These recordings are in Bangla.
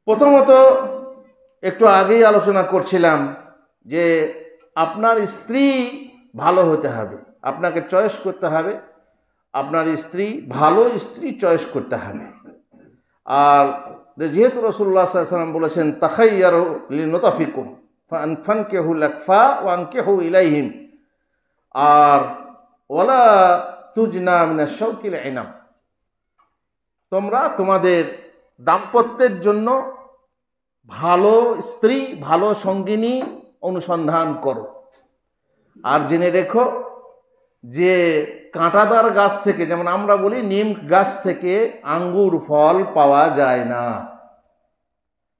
প্রথমত একটু আগেই আলোচনা করছিলাম যে আপনার স্ত্রী ভালো হতে হবে, আপনাকে চয়েস করতে হবে, আপনার স্ত্রী ভালো স্ত্রী চয়েস করতে হবে। আর যেহেতু রাসূলুল্লাহ সাল্লাল্লাহু আলাইহি ওয়াসাল্লাম বলেছেন তাখাইয়ারু লিনুতাফিকুম ফানকিহু লাকফা ওয়ানকিহু ইলাইহিম, আর ওয়ালা তুজনা মিনাশ শাওকিল ইনাম, তোমরা তোমাদের দাম্পত্যের জন্য ভালো স্ত্রী ভালো সঙ্গিনী অনুসন্ধান করো। আর জেনে রেখো যে কাঁটাদার গাছ থেকে, যেমন আমরা বলি নিম গাছ থেকে আঙ্গুর ফল পাওয়া যায় না।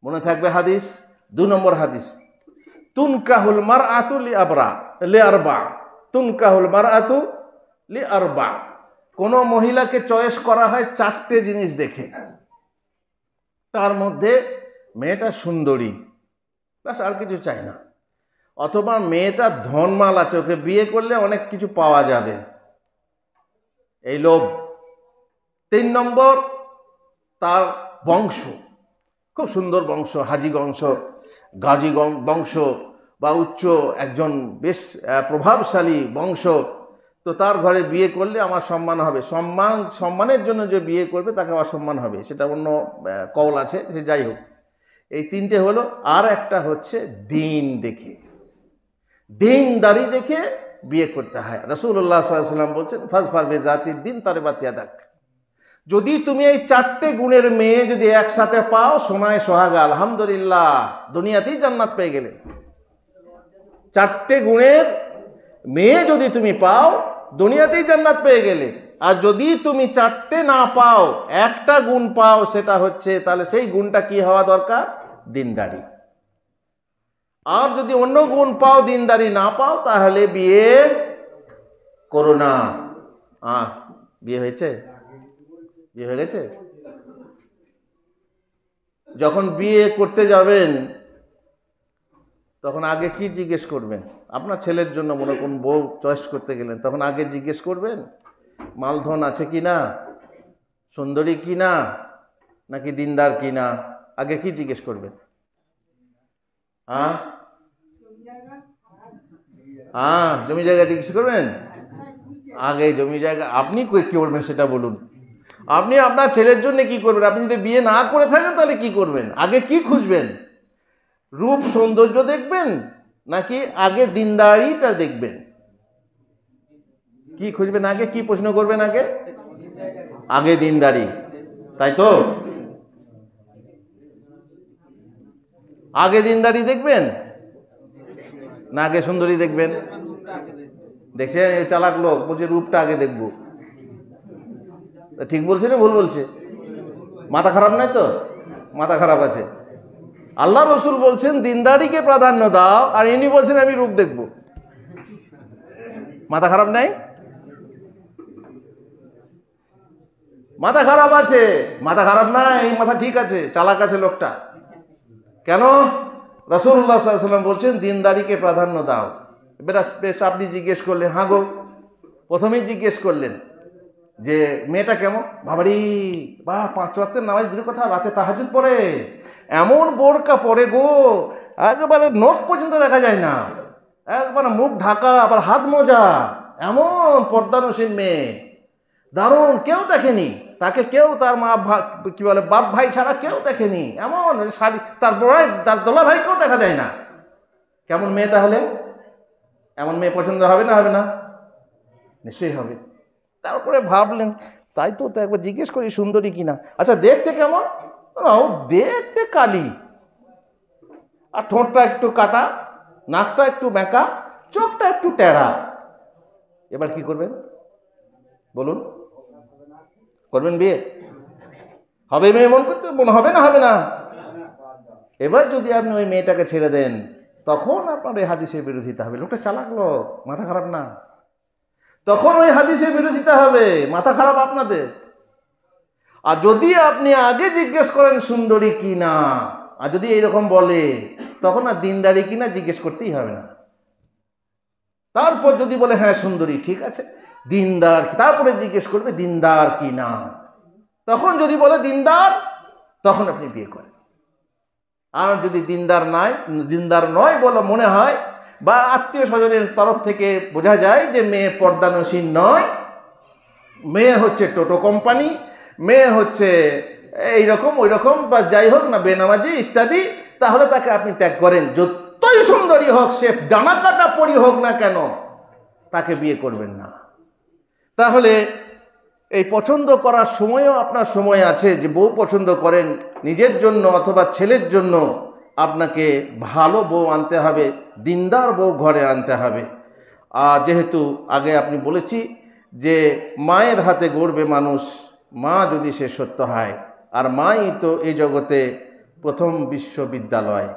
মনে থাকবে হাদিস, 2 নম্বর হাদিস, তুনকাহুল মারআতু লিআরবা, তুনকাহুল মারআতু লিআরবা। কোন মহিলাকে চয়েস করা হয় 4টে জিনিস দেখে, তার মধ্যে মেয়েটা সুন্দরী, ব্যাস, আর কিছু চাই না। অথবা মেয়েটা ধনমাল আছে, ওকে বিয়ে করলে অনেক কিছু পাওয়া যাবে, এই লোভ। 3 নম্বর তার বংশ, খুব সুন্দর বংশ, হাজি বংশ, গাজী বংশ বা উচ্চ একজন বেশ প্রভাবশালী বংশ, তো তার ঘরে বিয়ে করলে আমার সম্মান হবে। সম্মানের জন্য যে বিয়ে করবে তাকে অসম্মান হবে, সেটা অন্য কওল আছে, সে যাই হোক। এই 3টে হলো। আর একটা হচ্ছে দিন দেখে, দিনদারি দেখে বিয়ে করতে হয়। রাসূলুল্লাহ সাল্লাল্লাহু আলাইহি ওয়াসাল্লাম বলছেন ফাজফার বিজাতিদ দিন তারিবাত ইয়াদাক। যদি তুমি এই 4টে গুণের মেয়ে যদি একসাথে পাও, সোনায় সোহাগা, আলহামদুলিল্লাহ, দুনিয়াতেই জান্নাত পেয়ে গেলে। 4টে গুণের মেয়ে যদি তুমি পাও, দুনিয়াতেই জান্নাত পেয়ে গেলে। আর যদি তুমি 4টে না পাও, একটা গুণ পাও, সেটা হচ্ছে, তাহলে সেই গুণটা কি হওয়া দরকার? দিনদারি। আর যদি অন্য গুণ পাও, দিনদারি না পাও, তাহলে বিয়ে করো না। বিয়ে হয়েছে? বিয়ে হয়ে গেছে? যখন বিয়ে করতে যাবেন তখন আগে কি জিজ্ঞেস করবেন? আপনার ছেলের জন্য মনে কোন বউ চয়েস করতে গেলেন, তখন আগে জিজ্ঞেস করবেন মালধন আছে কিনা, সুন্দরী কিনা, নাকি দিনদার কিনা? আগে কি জিজ্ঞেস করবেন? জমি জায়গা জিজ্ঞেস করবেন? আগে জমি জায়গা। আপনি কি করবেন সেটা বলুন। আপনি আপনার ছেলের জন্য কি করবেন? আপনি যদি বিয়ে না করে থাকেন তাহলে কি করবেন? আগে কি খুঁজবেন? রূপ সৌন্দর্য দেখবেন নাকি আগে দিনদারিটা দেখবেন? কি খুঁজবেন আগে? কি প্রশ্ন করবেন আগে? আগে দিনদারি, তাই তো? আগে দিনদারি দেখবেন না আগে সুন্দরী দেখবেন? দেখছেন, চালাক লোক বলছে রূপটা আগে দেখবো। ঠিক বলছে না ভুল বলছে? মাথা খারাপ নাই তো? মাথা খারাপ আছে। আল্লাহ রসুল বলছেন দিনদারিকে প্রাধান্য দাও, আর ইনি বলছেন আমি রূপ দেখব। মাথা খারাপ নাই? মাথা খারাপ আছে? মাথা খারাপ নাই, মাথা ঠিক আছে, চালাক আছে লোকটা। কেন? রাসূলুল্লাহ সাল্লাল্লাহু আলাইহি ওয়াসাল্লাম বলছেন দিনদারিকে প্রাধান্য দাও। বেশ, আপনি জিজ্ঞেস করলেন, হ্যাঁ গো, প্রথমেই জিজ্ঞেস করলেন যে মেয়েটা কেমন? বাবারি, বা 5 ওয়াক্তের নামাজ দূরের কথা, রাতে তাহাজ্জুদ পড়ে, এমন বোরকা পরে গো, একেবারে নখ পর্যন্ত দেখা যায় না, একবারে মুখ ঢাকা, আবার হাত মোজা, এমন পর্দানসীন মেয়ে, দারুণ, কেউ দেখেনি তাকে, কেউ তার মা কি বলে বাপ ভাই ছাড়া কেউ দেখেনি, এমন শাড়ি, তার দোলা ভাই কেউ দেখা যায় না। কেমন মেয়ে তাহলে? এমন মেয়ে পছন্দ হবে না হবে না? নিশ্চয়ই হবে। তারপরে ভাবলেন তাই তো, একবার জিজ্ঞেস করি সুন্দরী কিনা। আচ্ছা দেখতে কেমন? দেখতে কালি, আর ঠোঁটটা একটু কাটা, নাকটা একটু বেঁকা, চোখটা একটু টেরা। এবার কি করবেন বলুন? করবেন বিয়ে? হবে মেয়ে মন করতে? মনে হবে না হবে না? এবার যদি আপনি ওই মেয়েটাকে ছেড়ে দেন, তখন আপনার এই হাদিসের বিরোধিতা হবে। লোকটা চালাক লোক, মাথা খারাপ না? তখন ওই হাদিসের বিরোধিতা হবে, মাথা খারাপ আপনাদের। আর যদি আপনি আগে জিজ্ঞেস করেন সুন্দরী কিনা, আর যদি এইরকম বলে, তখন আর দিনদারি কিনা জিজ্ঞেস করতেই হবে না। তারপর যদি বলে হ্যাঁ সুন্দরী, ঠিক আছে, দিনদার, তারপরে জিজ্ঞেস করবে দিনদার কিনা। তখন যদি বলে দিনদার, তখন আপনি বিয়ে করেন। আর যদি দিনদার নয় বলে মনে হয়, বা আত্মীয় স্বজনের তরফ থেকে বোঝা যায় যে মেয়ে পর্দানসীন নয়, মেয়ে হচ্ছে টোটো কোম্পানি, মেয়ে হচ্ছে এইরকম ওই রকম, বা যাই হোক না, বেনামাজি ইত্যাদি, তাহলে তাকে আপনি ত্যাগ করেন। যতই সুন্দরী হোক, সে ডানা কাটা পরি হোক না কেন, তাকে বিয়ে করবেন না। তাহলে এই পছন্দ করার সময়ও আপনার সময় আছে, যে বউ পছন্দ করেন নিজের জন্য অথবা ছেলের জন্য, আপনাকে ভালো বউ আনতে হবে, দিনদার বউ ঘরে আনতে হবে। আর যেহেতু আগে আপনি বলেছি যে মায়ের হাতে গড়বে মানুষ, মা যদি সে সত্য হয়, আর মাই তো এই জগতে প্রথম বিশ্ববিদ্যালয়।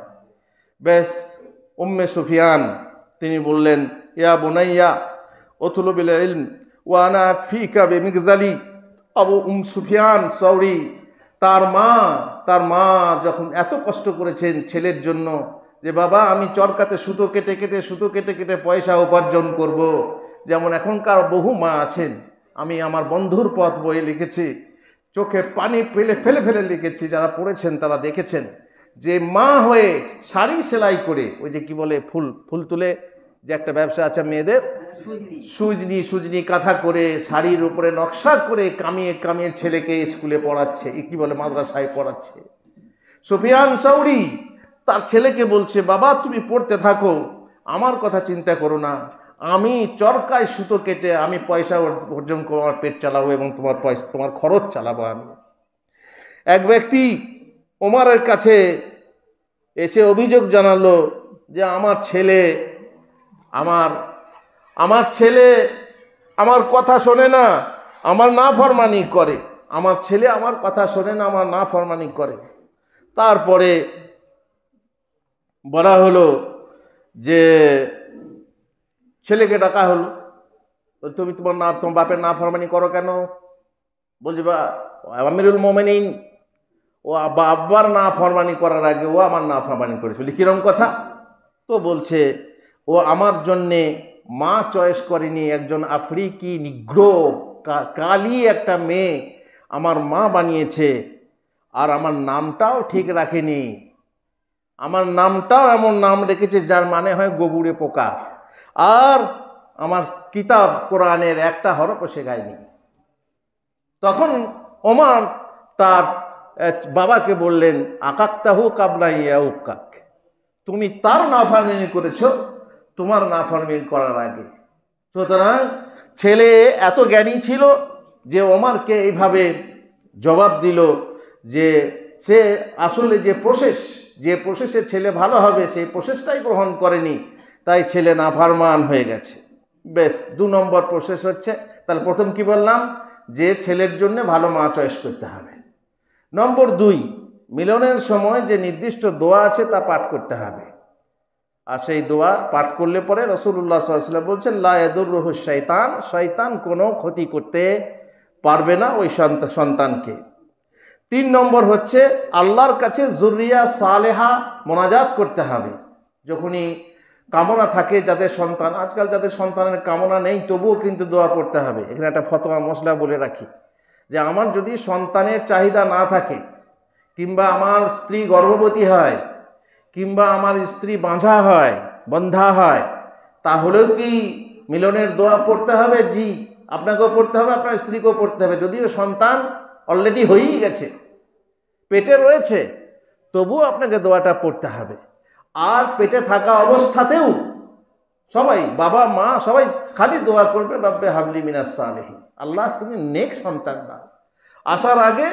বেশ, উম্মে সুফিয়ান তিনি বললেন, ইয়া বুনাইয়া উতলু বিল ইলম ওয়া আনা আকফিকা বিমিগজালি। আবু সুফিয়ান সৌরি, তার মা যখন এত কষ্ট করেছেন ছেলের জন্য, যে বাবা আমি চরকাতে সুতো কেটে কেটে পয়সা উপার্জন করব, যেমন এখনকার বহু মা আছেন, আমি আমার বন্ধুর পথ বইয়ে লিখেছি, চোখে পানি ফেলে লিখেছি, যারা পড়েছেন তারা দেখেছেন, যে মা হয়ে শাড়ি সেলাই করে, ওই যে কি বলে ফুল তুলে যে একটা ব্যবসা আছে মেয়েদের, সুজনি কাঁথা করে শাড়ির উপরে নকশা করে কামিয়ে ছেলেকে স্কুলে পড়াচ্ছে, কি বলে মাদ্রাসায় পড়াচ্ছে। সুফিয়ান সৌরি তার ছেলেকে বলছে, বাবা তুমি পড়তে থাকো, আমার কথা চিন্তা করো না, আমি চরকায় সুতো কেটে আমি পয়সা অর্জন করে আমার পেট চালাবো এবং তোমার খরচ চালাবো আমি। এক ব্যক্তি ওমরের কাছে এসে অভিযোগ জানালো যে আমার ছেলে আমার কথা শোনে না, আমার নাফরমানি করে, আমার ছেলে আমার কথা শোনে না, আমার নাফরমানি করে। তারপরে বলা হলো যে ছেলেকে ডাকা হলো, তুমি তোমার বাপের নাফরমানি করো কেন? বলছে, বা আমিরুল মোমিনিন, ও আব্বার নাফরমানি করার আগে ও আমার নাফরমানি করেছিল। কিরম কথা? তো বলছে, ও আমার জন্যে মা চয়েস করেনি, একজন আফ্রিকি নিগ্রো কালি একটা মেয়ে আমার মা বানিয়েছে, আর আমার নামটাও ঠিক রাখেনি, আমার নামটাও এমন নাম রেখেছে যার মানে হয় গোবরে পোকা, আর আমার কিতাব কোরআনের একটা হরফও শেখায়নি। তখন ওমর তার বাবাকে বললেন, আকাক্তাহু কাবলা ইয়াউকাক, তুমি তার নাফরমানি করেছো তোমার নাফরমানি করার আগে। সুতরাং ছেলে এত জ্ঞানী ছিল যে ওমরকে এইভাবে জবাব দিল যে সে আসলে যে প্রসেসে ছেলে ভালো হবে সেই প্রসেসটাই গ্রহণ করেনি, তাই ছেলে নাফরমান হয়ে গেছে। বেশ, 2 নম্বর প্রসেস হচ্ছে, তাহলে প্রথম কি বললাম, যে ছেলের জন্য ভালো মা চয়েস করতে হবে। নম্বর 2, মিলনের সময় যে নির্দিষ্ট দোয়া আছে তা পাঠ করতে হবে, আর সেই দোয়া পাঠ করলে পরে রাসূলুল্লাহ সাল্লাল্লাহু আলাইহি ওয়াসাল্লাম বলছেন, লা ইয়াদুররুহু শয়তান কোনো ক্ষতি করতে পারবে না ওই সন্তানকে। 3 নম্বর হচ্ছে আল্লাহর কাছে যুররিয়া সালেহা মোনাজাত করতে হবে। যখনই কামনা থাকে যাদের সন্তান, আজকাল যাদের সন্তানের কামনা নেই তবুও কিন্তু দোয়া পড়তে হবে। এখানে একটা ফতোয়া মশলা বলে রাখি, যে আমার যদি সন্তানের চাহিদা না থাকে, কিংবা আমার স্ত্রী গর্ভবতী হয়, কিংবা আমার স্ত্রী বন্ধা হয়, তাহলেও কি মিলনের দোয়া পড়তে হবে? জি, আপনাকেও পড়তে হবে, আপনার স্ত্রীকেও পড়তে হবে। যদিও সন্তান অলরেডি হয়েই গেছে, পেটে রয়েছে, তবুও আপনাকে দোয়াটা পড়তে হবে। আর পেটে থাকা অবস্থাতেও সবাই, বাবা মা সবাই খালি দোয়া করবে, রব্বে হাবলি মিনাস সালিহিন, আল্লাহ তুমি নেক সন্তান দাও, আসার আগে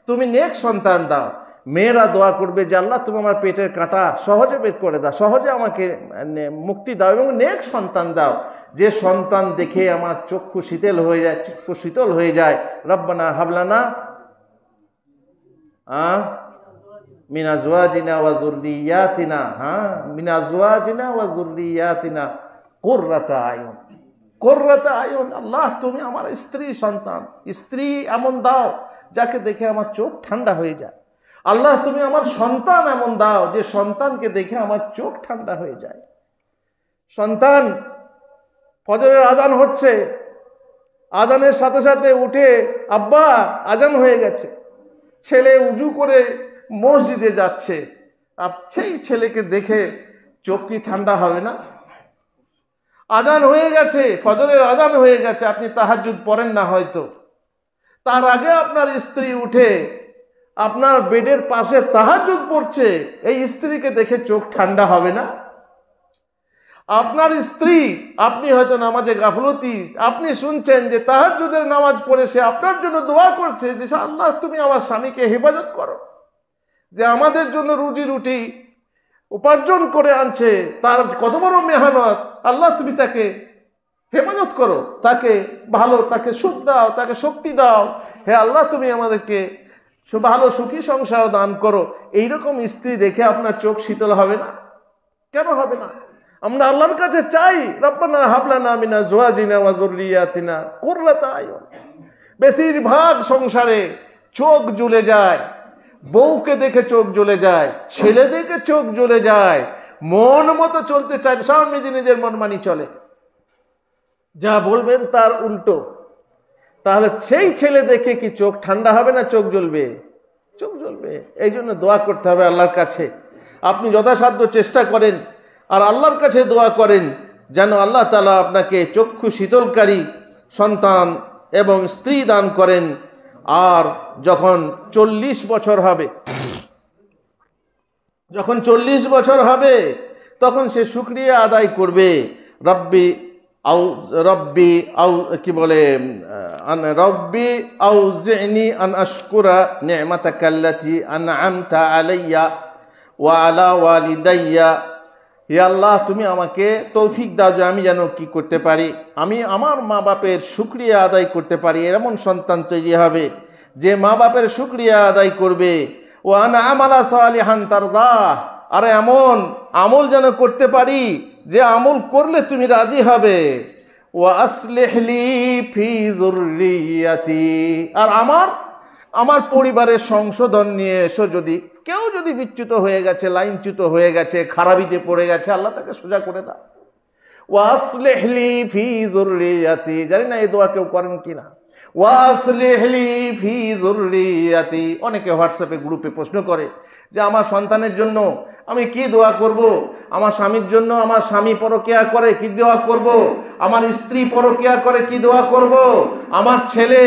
তুমি নেক সন্তান দাও। মেয়েরা দোয়া করবে যে আল্লাহ তুমি আমার পেটের কাঁটা সহজে বের করে দাও, সহজে আমাকে মুক্তি দাও এবং নেক সন্তান দাও, যে সন্তান দেখে আমার চক্ষু শীতল হয়ে যায়। রব্বানা হাবলানা মিন আজওয়াজিনা ওয়া যুররিয়াতিনা, মিন আজওয়াজিনা ওয়া যুররিয়াতিনা কুররাতা আয়ুন। আল্লাহ তুমি আমার স্ত্রী এমন দাও যাকে দেখে আমার চোখ ঠান্ডা হয়ে যায়। আল্লাহ তুমি আমার সন্তান এমন দাও যে সন্তানকে দেখে আমার চোখ ঠান্ডা হয়ে যায়। সন্তান ফজরের আজান হচ্ছে, আজানের সাথে সাথে উঠে, আব্বা আজান হয়ে গেছে, ছেলে উজু করে মসজিদে যাচ্ছে, সেই ছেলেকে দেখে চোখ কি ঠান্ডা হবে না? আজান হয়ে গেছে, ফজরের আজান হয়ে গেছে, আপনি তাহাজ্জুদ পড়েন না হয়তো, তার আগে আপনার স্ত্রী উঠে আপনার বেডের পাশে তাহাজ্জুদ পড়ছে, এই স্ত্রীকে দেখে চোখ ঠান্ডা হবে না? আপনার স্ত্রী, আপনি হয়তো নামাজে গাফলতি, আপনি শুনছেন যে তাহাজ্জুদের নামাজ পড়ে সে আপনার জন্য দোয়া করছে যে আল্লাহ তুমি আমার স্বামীকে হেফাজত করো, যে আমাদের জন্য রুজি রুটি উপার্জন করে আনছে, তার কত বড় মেহনত, আল্লাহ তুমি তাকে হেফাজত করো, তাকে ভালো, তাকে সুখ দাও, তাকে শক্তি দাও, হে আল্লাহ তুমি আমাদেরকে ভালো সুখী সংসার দান করো। এইরকম স্ত্রী দেখে আপনার চোখ শীতল হবে না? কেন হবে না? আমরা আল্লাহর কাছে চাই, রব্বানা হাবলানা মিন আজওয়াজিনা ওয়া যুররিয়াতিনা কুররাতা আয়ুন। বেশিরভাগ সংসারে চোখ জ্বলে যায়, বউকে দেখে চোখ জ্বলে যায়, ছেলে দেখে চোখ জ্বলে যায়, মন মতো চলতে চায়, সব নিজের মন মানি চলে, যা বলবেন তার উল্টো। তাহলে সেই ছেলে দেখে কি চোখ ঠান্ডা হবে না চোখ জ্বলবে? চোখ জ্বলবে। এই জন্য দোয়া করতে হবে আল্লাহর কাছে। আপনি যথাসাধ্য চেষ্টা করেন আর আল্লাহর কাছে দোয়া করেন যেন আল্লাহ তাআলা আপনাকে চক্ষু শীতলকারী সন্তান এবং স্ত্রী দান করেন। আর যখন 40 বছর হবে, যখন 40 বছর হবে তখন সে শুকরিয়া আদায় করবে, রব্বি আউজিনি আন আশকুরা নি'মাতাকাল্লাতী আন'আমতা আলাইয়া ওয়া আলা ওয়ালিদাইয়া। হে আল্লাহ তুমি আমাকে তৌফিক দাও যে আমি যেন কি করতে পারি, আমি আমার মা বাপের শুকরিয়া আদায় করতে পারি। এমন সন্তান তৈরি হবে যে মা বাপের শুকরিয়া আদায় করবে। ও আনা আমালা সালিহান তারদাহ, আর এমন আমল যেন করতে পারি যে আমল করলে তুমি রাজি হবে। ওয়া আসলিহ লি ফি যুররিয়াতি, আর আমার পরিবারের সংশোধন নিয়ে এসো। কেউ যদি বিচ্যুত হয়ে গেছে, লাইনচ্যুত হয়ে গেছে, খারাপিতে পড়ে গেছে, আল্লাহ তাকে সোজা করে দাও। ওয়া আসলিহ লি ফি যুররিয়াতি, জানি না এই দোয়া কেউ করেন কিনা। ওয়া আসলিহ লি ফি যুররিয়াতি। অনেকে হোয়াটসঅ্যাপে গ্রুপে প্রশ্ন করে যে আমার সন্তানের জন্য আমি কি দোয়া করব, আমার স্বামীর জন্য, আমার স্বামী পরকিয়া করে কি দোয়া করব, আমার স্ত্রী পরকিয়া করে কি দোয়া করব, আমার ছেলে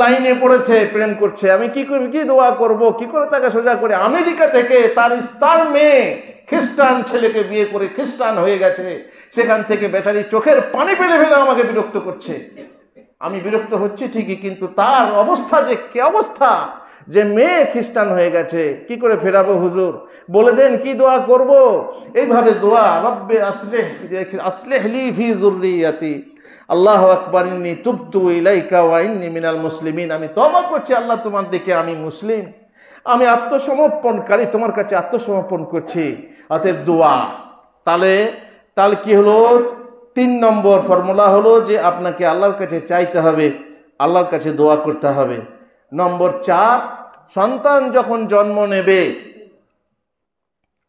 লাইনে পড়েছে প্রেম করছে, আমি কি করব, কি দোয়া করব, কি করে তাকে সোজা করে। আমেরিকা থেকে তার মেয়ে খ্রিস্টান ছেলেকে বিয়ে করে খ্রিস্টান হয়ে গেছে, সেখান থেকে বেচারি চোখের পানি ফেলে ফেলে আমাকে বিরক্ত করছে। আমি বিরক্ত হচ্ছি ঠিকই, কিন্তু তার অবস্থা যে কি অবস্থা, যে মেয়ে খ্রিস্টান হয়ে গেছে, কি করে ফেরাবো হুজুর, বলে দেন কি দোয়া করব। এইভাবে দোয়া, রব্বে আসলিহ লি ফি যুররিয়াতি, আল্লাহু আকবার, ইন্নী তুবতু ইলাইকা ওয়া ইন্নী মিনাল মুসলিমিন। আমি তওবা করছি আল্লাহ তোমার দিকে, আমি মুসলিম, আমি আত্মসমর্পণকারী, তোমার কাছে আত্মসমর্পণ করছি। অতএব দোয়া, তাহলে কি হলো? 3 নম্বর ফর্মুলা হলো যে আপনাকে আল্লাহর কাছে চাইতে হবে, আল্লাহর কাছে দোয়া করতে হবে। নম্বর 4, সন্তান যখন জন্ম নেবে,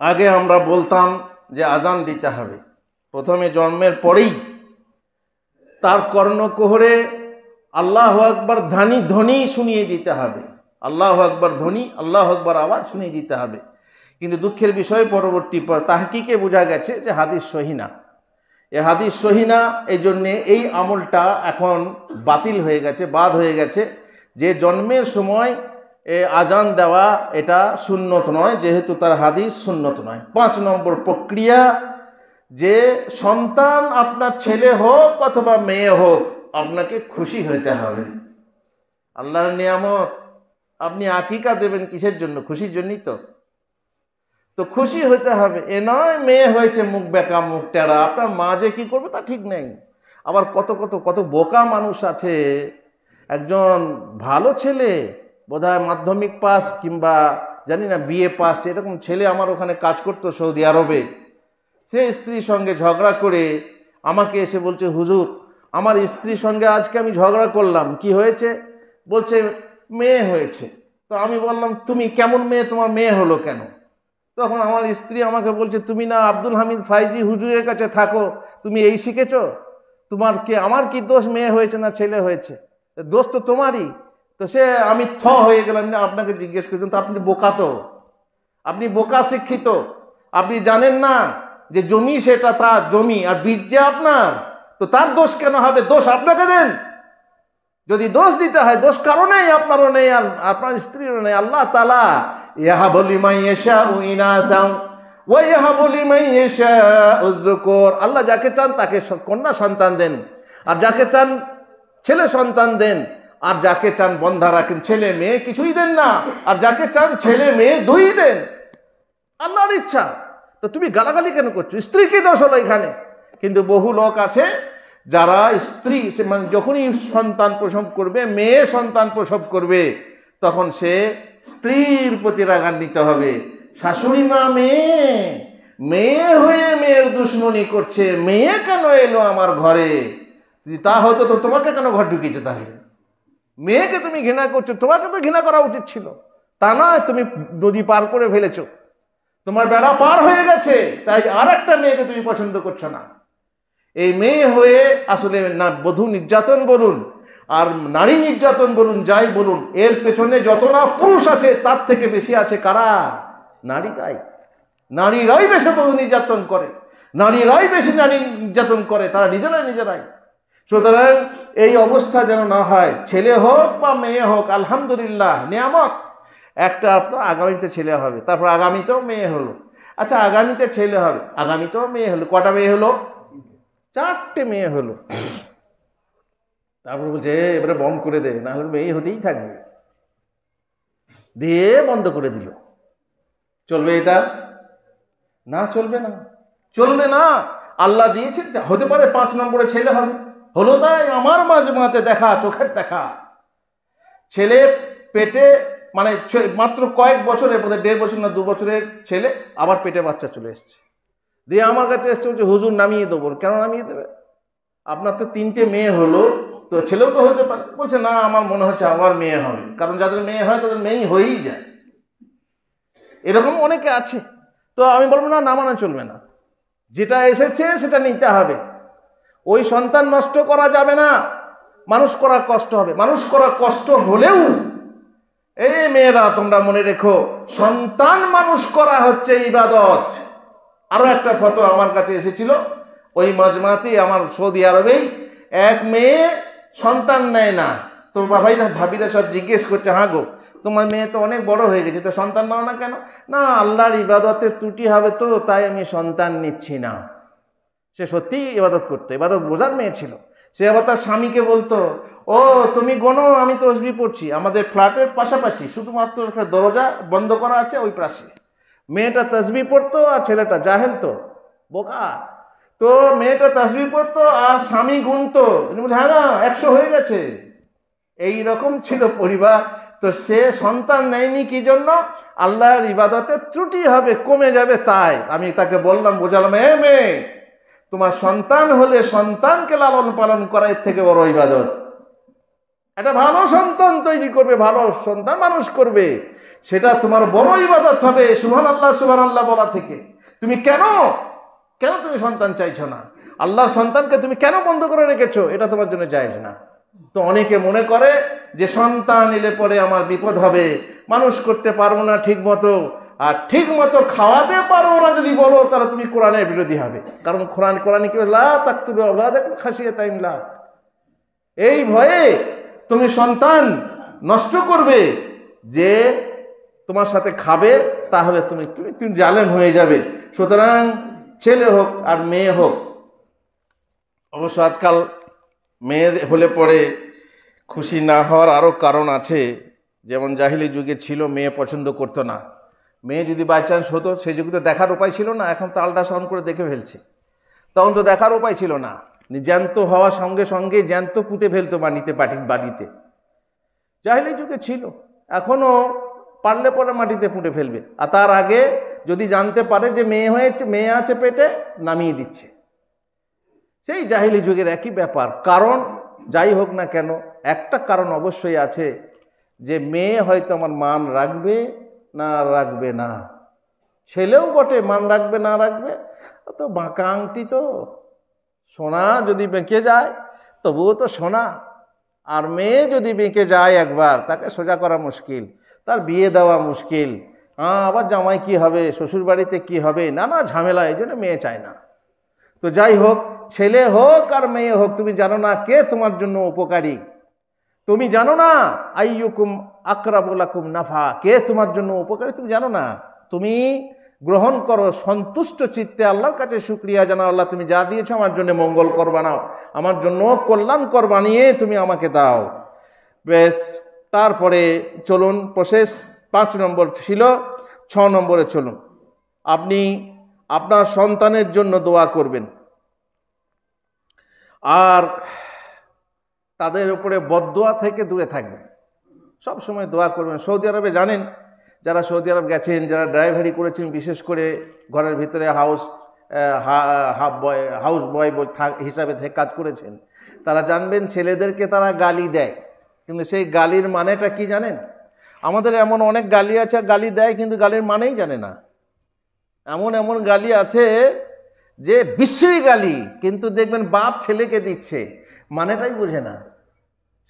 আগে আমরা বলতাম যে আজান দিতে হবে। প্রথমে জন্মের পরেই তার কর্ণকুহরে আল্লাহু আকবার ধ্বনি শুনিয়ে দিতে হবে। আল্লাহু আকবার ধ্বনি, আল্লাহু আকবার আওয়াজ শুনিয়ে দিতে হবে। কিন্তু দুঃখের বিষয় পরবর্তী তাহকিকে বোঝা গেছে যে হাদিস সহিহ না। এ হাদিস সহিহ না, এই জন্যে এই আমলটা এখন বাতিল হয়ে গেছে, বাদ হয়ে গেছে। যে জন্মের সময় আজান দেওয়া এটা সুন্নত নয়, যেহেতু তার হাদিস সুন্নত নয়। 5 নম্বর প্রক্রিয়া, যে সন্তান আপনার ছেলে হোক অথবা মেয়ে হোক, আপনাকে খুশি হতে হবে। আল্লাহর নিয়ামত, আপনি আকিকা দেবেন কিসের জন্য? খুশির জন্যই তো খুশি হতে হবে। এ নয় মেয়ে হয়েছে মুখ বেঁকা, মুখ টেরা, আপনার মা যে কি করবে তা ঠিক নেই। আবার কত বোকা মানুষ আছে, একজন ভালো ছেলে, বোধহয় মাধ্যমিক পাস কিংবা জানি না বিএ পাস, এরকম ছেলে আমার ওখানে কাজ করতো সৌদি আরবে। সে স্ত্রীর সঙ্গে ঝগড়া করে আমাকে এসে বলছে, হুজুর আমার স্ত্রীর সঙ্গে আজকে আমি ঝগড়া করলাম, কি হয়েছে? বলছে মেয়ে হয়েছে। তো আমি বললাম, তুমি কেমন মেয়ে, তোমার মেয়ে হলো কেন? তখন আমার স্ত্রী আমাকে বলছে, তুমি না আব্দুল হামিদ ফাইজি হুজুরের কাছে থাকো, তুমি এই শিখেছো? আমার কি দোষ, মেয়ে হয়েছে না ছেলে হয়েছে? দোষ তো তোমারই। তো আমি হয়ে গেলাম, না আপনাকে জিজ্ঞেস করছেন, তো আপনি বোকা, তো আপনি বোকা শিক্ষিত, আপনি জানেন না যে জমি সেটা তার জমি আর বীজ যে আপনার, তো তার দোষ কেন হবে? দোষ আপনাকে দেন। যদি দোষ দিতে হয়, দোষ কারো নেই, আপনারও নেই আর আপনার স্ত্রীরও নেই। আল্লাহ তাআলা ইয়াহাবু লিমান ইয়াশাউ ইনাসাও ওয়া ইয়াহাবু লিমান ইয়াশাউ যুকুর, আল্লাহ যাকে চান তাকে কন্যা সন্তান দেন, আর যাকে চান ছেলে সন্তান দেন, আর যাকে চান বন্ধা রাখেন, ছেলে মেয়ে কিছুই দেন না, আর যাকে চান ছেলে মেয়ে দুই দেন। আল্লাহর ইচ্ছা। তো তুমি গালাগালি কেন করছো? স্ত্রী কি দোষ হলো এখানে? কিন্তু বহু লোক আছে যারা স্ত্রী মানে যখনই সন্তান প্রসব করবে, মেয়ে সন্তান প্রসব করবে, তখন সে স্ত্রীর প্রতি রাগান্বিত হবে। শাশুড়ি মা মেয়ে, মেয়ে হয়ে মেয়ের দুশ্মনী করছে, মেয়ে কেন এলো আমার ঘরে? তা হয়তো তো তোমাকে কেন ঘর ঢুকিয়েছে? তাহলে মেয়েকে তুমি ঘৃণা করছো, তোমাকে তো ঘৃণা করা উচিত ছিল। তা নয়, তুমি নদী পার করে ফেলেছো, তোমার বেড়া পার হয়ে গেছে, তাই আর একটা মেয়েকে তুমি পছন্দ করছো না। এই মেয়ে হয়ে আসলে না বধূ নির্যাতন বলুন আর নারী নির্যাতন বলুন, যাই বলুন, এর পেছনে যত না পুরুষ আছে তার থেকে বেশি আছে কারা? নারীরাই। নারীরাই বেশি বধূ নির্যাতন করে, নারীরাই বেশি নারী নির্যাতন করে, তারা নিজেরাই। সুতরাং এই অবস্থা যেন না হয়, ছেলে হোক বা মেয়ে হোক, আলহামদুলিল্লাহ নিয়ামত। একটা আপনার আগামীতে ছেলে হবে, তারপর আগামীতেও মেয়ে হলো, আচ্ছা আগামীতে ছেলে হবে, আগামীতেও মেয়ে হলো। কটা মেয়ে হলো? 4টে মেয়ে হলো। তারপর বলছে এবারে বন্ধ করে দে, না হলে মেয়ে হতেই থাকবে। দিয়ে বন্ধ করে দিল। চলবে এটা? না, চলবে না, চলবে না। আল্লাহ দিয়েছেন, হতে পারে 5 নম্বরে ছেলে হবে, হলো তাই আমার মাঝে দেখা, চোখের দেখা। ছেলে পেটে মানে মাত্র কয়েক বছরের মধ্যে, 1.5 বছর না 2 বছরের ছেলে, আবার পেটে বাচ্চা চলে এসছে। দিয়ে আমার কাছে এসছে, বলছে হুজুর নামিয়ে দেবো। কেন নামিয়ে দেবে? আপনার তো 3টে মেয়ে হলো, তো ছেলেও তো হতে পারে। বলছে না, আমার মনে হচ্ছে আবার মেয়ে হবে, কারণ যাদের মেয়ে হয় তাদের মেয়েই হয়েই যায়। এরকম অনেকে আছে। তো আমি বলবো না, নামানো চলবে না, যেটা এসেছে সেটা নিতে হবে। ওই সন্তান নষ্ট করা যাবে না, মানুষ করা কষ্ট হবে। মানুষ করা কষ্ট হলেও এই মেয়েরা তোমরা মনে রেখো, সন্তান মানুষ করা হচ্ছে ইবাদত। আরো একটা ফটো আমার কাছে এসেছিল, ওই মাজমাতে আমার সৌদি আরবেই এক মেয়ে সন্তান নেয় না। তো ভাবিরা সব জিজ্ঞেস করছে, হ্যাঁ গো তোমার মেয়ে তো অনেক বড় হয়ে গেছে, তো সন্তান নাও না কেন? না, আল্লাহর ইবাদতের ত্রুটি হবে তো, তাই আমি সন্তান নিচ্ছি না। সে সত্যিই ইবাদত করতো, ইবাদত বোঝার মেয়ে ছিল। সে আবার তার স্বামীকে বলতো, ও তুমি গোনো, আমি তো তসবিহ পড়ছি। আমাদের ফ্ল্যাটের পাশাপাশি শুধুমাত্র একটা দরজা বন্ধ করা আছে, ওই পাশে। মেয়েটা তসবিহ পড়তো আর ছেলেটা জাহেল, তো বোকা, তো মেয়েটা তসবিহ পড়তো আর স্বামী গুনতো, হ্যাঁ না 100 হয়ে গেছে। এই রকম ছিল পরিবার। তো সে সন্তান নেয়নি কি জন্য? আল্লাহর ইবাদতের ত্রুটি হবে, কমে যাবে, তাই আমি তাকে বললাম, বোঝালাম, মেয়ে তোমার সন্তান হলে সন্তানকে লালন পালন করা এর থেকে বড় ইবাদত। একটা ভালো সন্তান তৈরি করবে, ভালো সন্তান মানুষ করবে, সেটা তোমার বড় ইবাদত হবে সুবহানাল্লাহ বলা থেকে। তুমি কেন তুমি সন্তান চাইছো না? আল্লাহর সন্তানকে তুমি কেন বন্ধ করে রেখেছো? এটা তোমার জন্য জায়েজ না। তো অনেকে মনে করে যে সন্তান এলে পরে আমার বিপদ হবে, মানুষ করতে পারবো না ঠিক মতো, আর ঠিক মতো খাওয়াতে পারবো না যদি বলো, তাহলে তুমি কোরআনের বিরোধী হবে। কারণ কোরআনে কি লা তাকতুলু আওলাদাকুম খাশিয়াতা ইমলাক, এই ভয়ে তুমি সন্তান নষ্ট করবে যে তোমার সাথে খাবে, তাহলে তুমি জালেম হয়ে যাবে। সুতরাং ছেলে হোক আর মেয়ে হোক, অবশ্য আজকাল মেয়ে হলে পরে খুশি না হওয়ার আরও কারণ আছে। যেমন জাহিলি যুগে ছিল, মেয়ে পছন্দ করতো না। মেয়ে যদি বাই চান্স হতো, সেই যুগে তো দেখার উপায় ছিল না, এখন তো আল্ট্রাসাউন্ড করে দেখে ফেলছে। তখন তো দেখার উপায় ছিল না, জ্যান্ত হওয়ার সঙ্গে সঙ্গে জ্যান্ত পুঁতে ফেলতো বাড়িতে। জাহিলি যুগে ছিল, এখনও পারলে পরে মাটিতে পুঁতে ফেলবে। আর তার আগে যদি জানতে পারে যে মেয়ে আছে পেটে, নামিয়ে দিচ্ছে। সেই জাহিলি যুগের একই ব্যাপার। কারণ যাই হোক না কেন, একটা কারণ অবশ্যই আছে, যে মেয়ে হয়তো আমার মান রাখবে না, ছেলেও বটে মান রাখবে না রাখবে। তো বাঁকা আংটি, তো সোনা যদি বেঁকে যায় তবুও তো সোনা। আর মেয়ে যদি বেঁকে যায় একবার, তাকে সোজা করা মুশকিল, তার বিয়ে দেওয়া মুশকিল। আবার জামাই কি হবে, শ্বশুর বাড়িতে কি হবে, নানা ঝামেলা, এই জন্য মেয়ে চায় না। তো যাই হোক, ছেলে হোক আর মেয়ে হোক, তুমি জানো না কে তোমার জন্য উপকারী, তুমি জানো না আইয়ুকুম আকরাবু লাকুম নাফা, কে তোমার জন্য উপকারী তুমি জানো না। তুমি গ্রহণ করো সন্তুষ্ট চিত্তে, আল্লাহর কাছে শুকরিয়া জানাও, আল্লাহ তুমি যা দিয়েছো আমার জন্য মঙ্গলকর বানাও, আমার জন্য কল্যাণকর বানিয়ে তুমি আমাকে দাও। বেশ, তারপরে চলুন, প্রসেস 5 নম্বর ছিল, 6 নম্বরে চলুন। আপনি আপনার সন্তানের জন্য দোয়া করবেন, আর তাদের উপরে বদদোয়া থেকে দূরে থাকবেন, সব সময় দোয়া করবেন। সৌদি আরবে জানেন, যারা সৌদি আরব গেছেন, যারা ড্রাইভারি করেছেন, বিশেষ করে ঘরের ভিতরে হাউস বয় হিসাবে কাজ করেছেন, তারা জানবেন ছেলেদেরকে তারা গালি দেয়, কিন্তু সেই গালির মানেটা কি জানেন? আমাদের এমন অনেক গালি আছে, গালি দেয় কিন্তু গালির মানেই জানে না। এমন এমন গালি আছে যে বিশ্রী গালি, কিন্তু দেখবেন বাপ ছেলেকে দিচ্ছে, মানেটাই বোঝে না।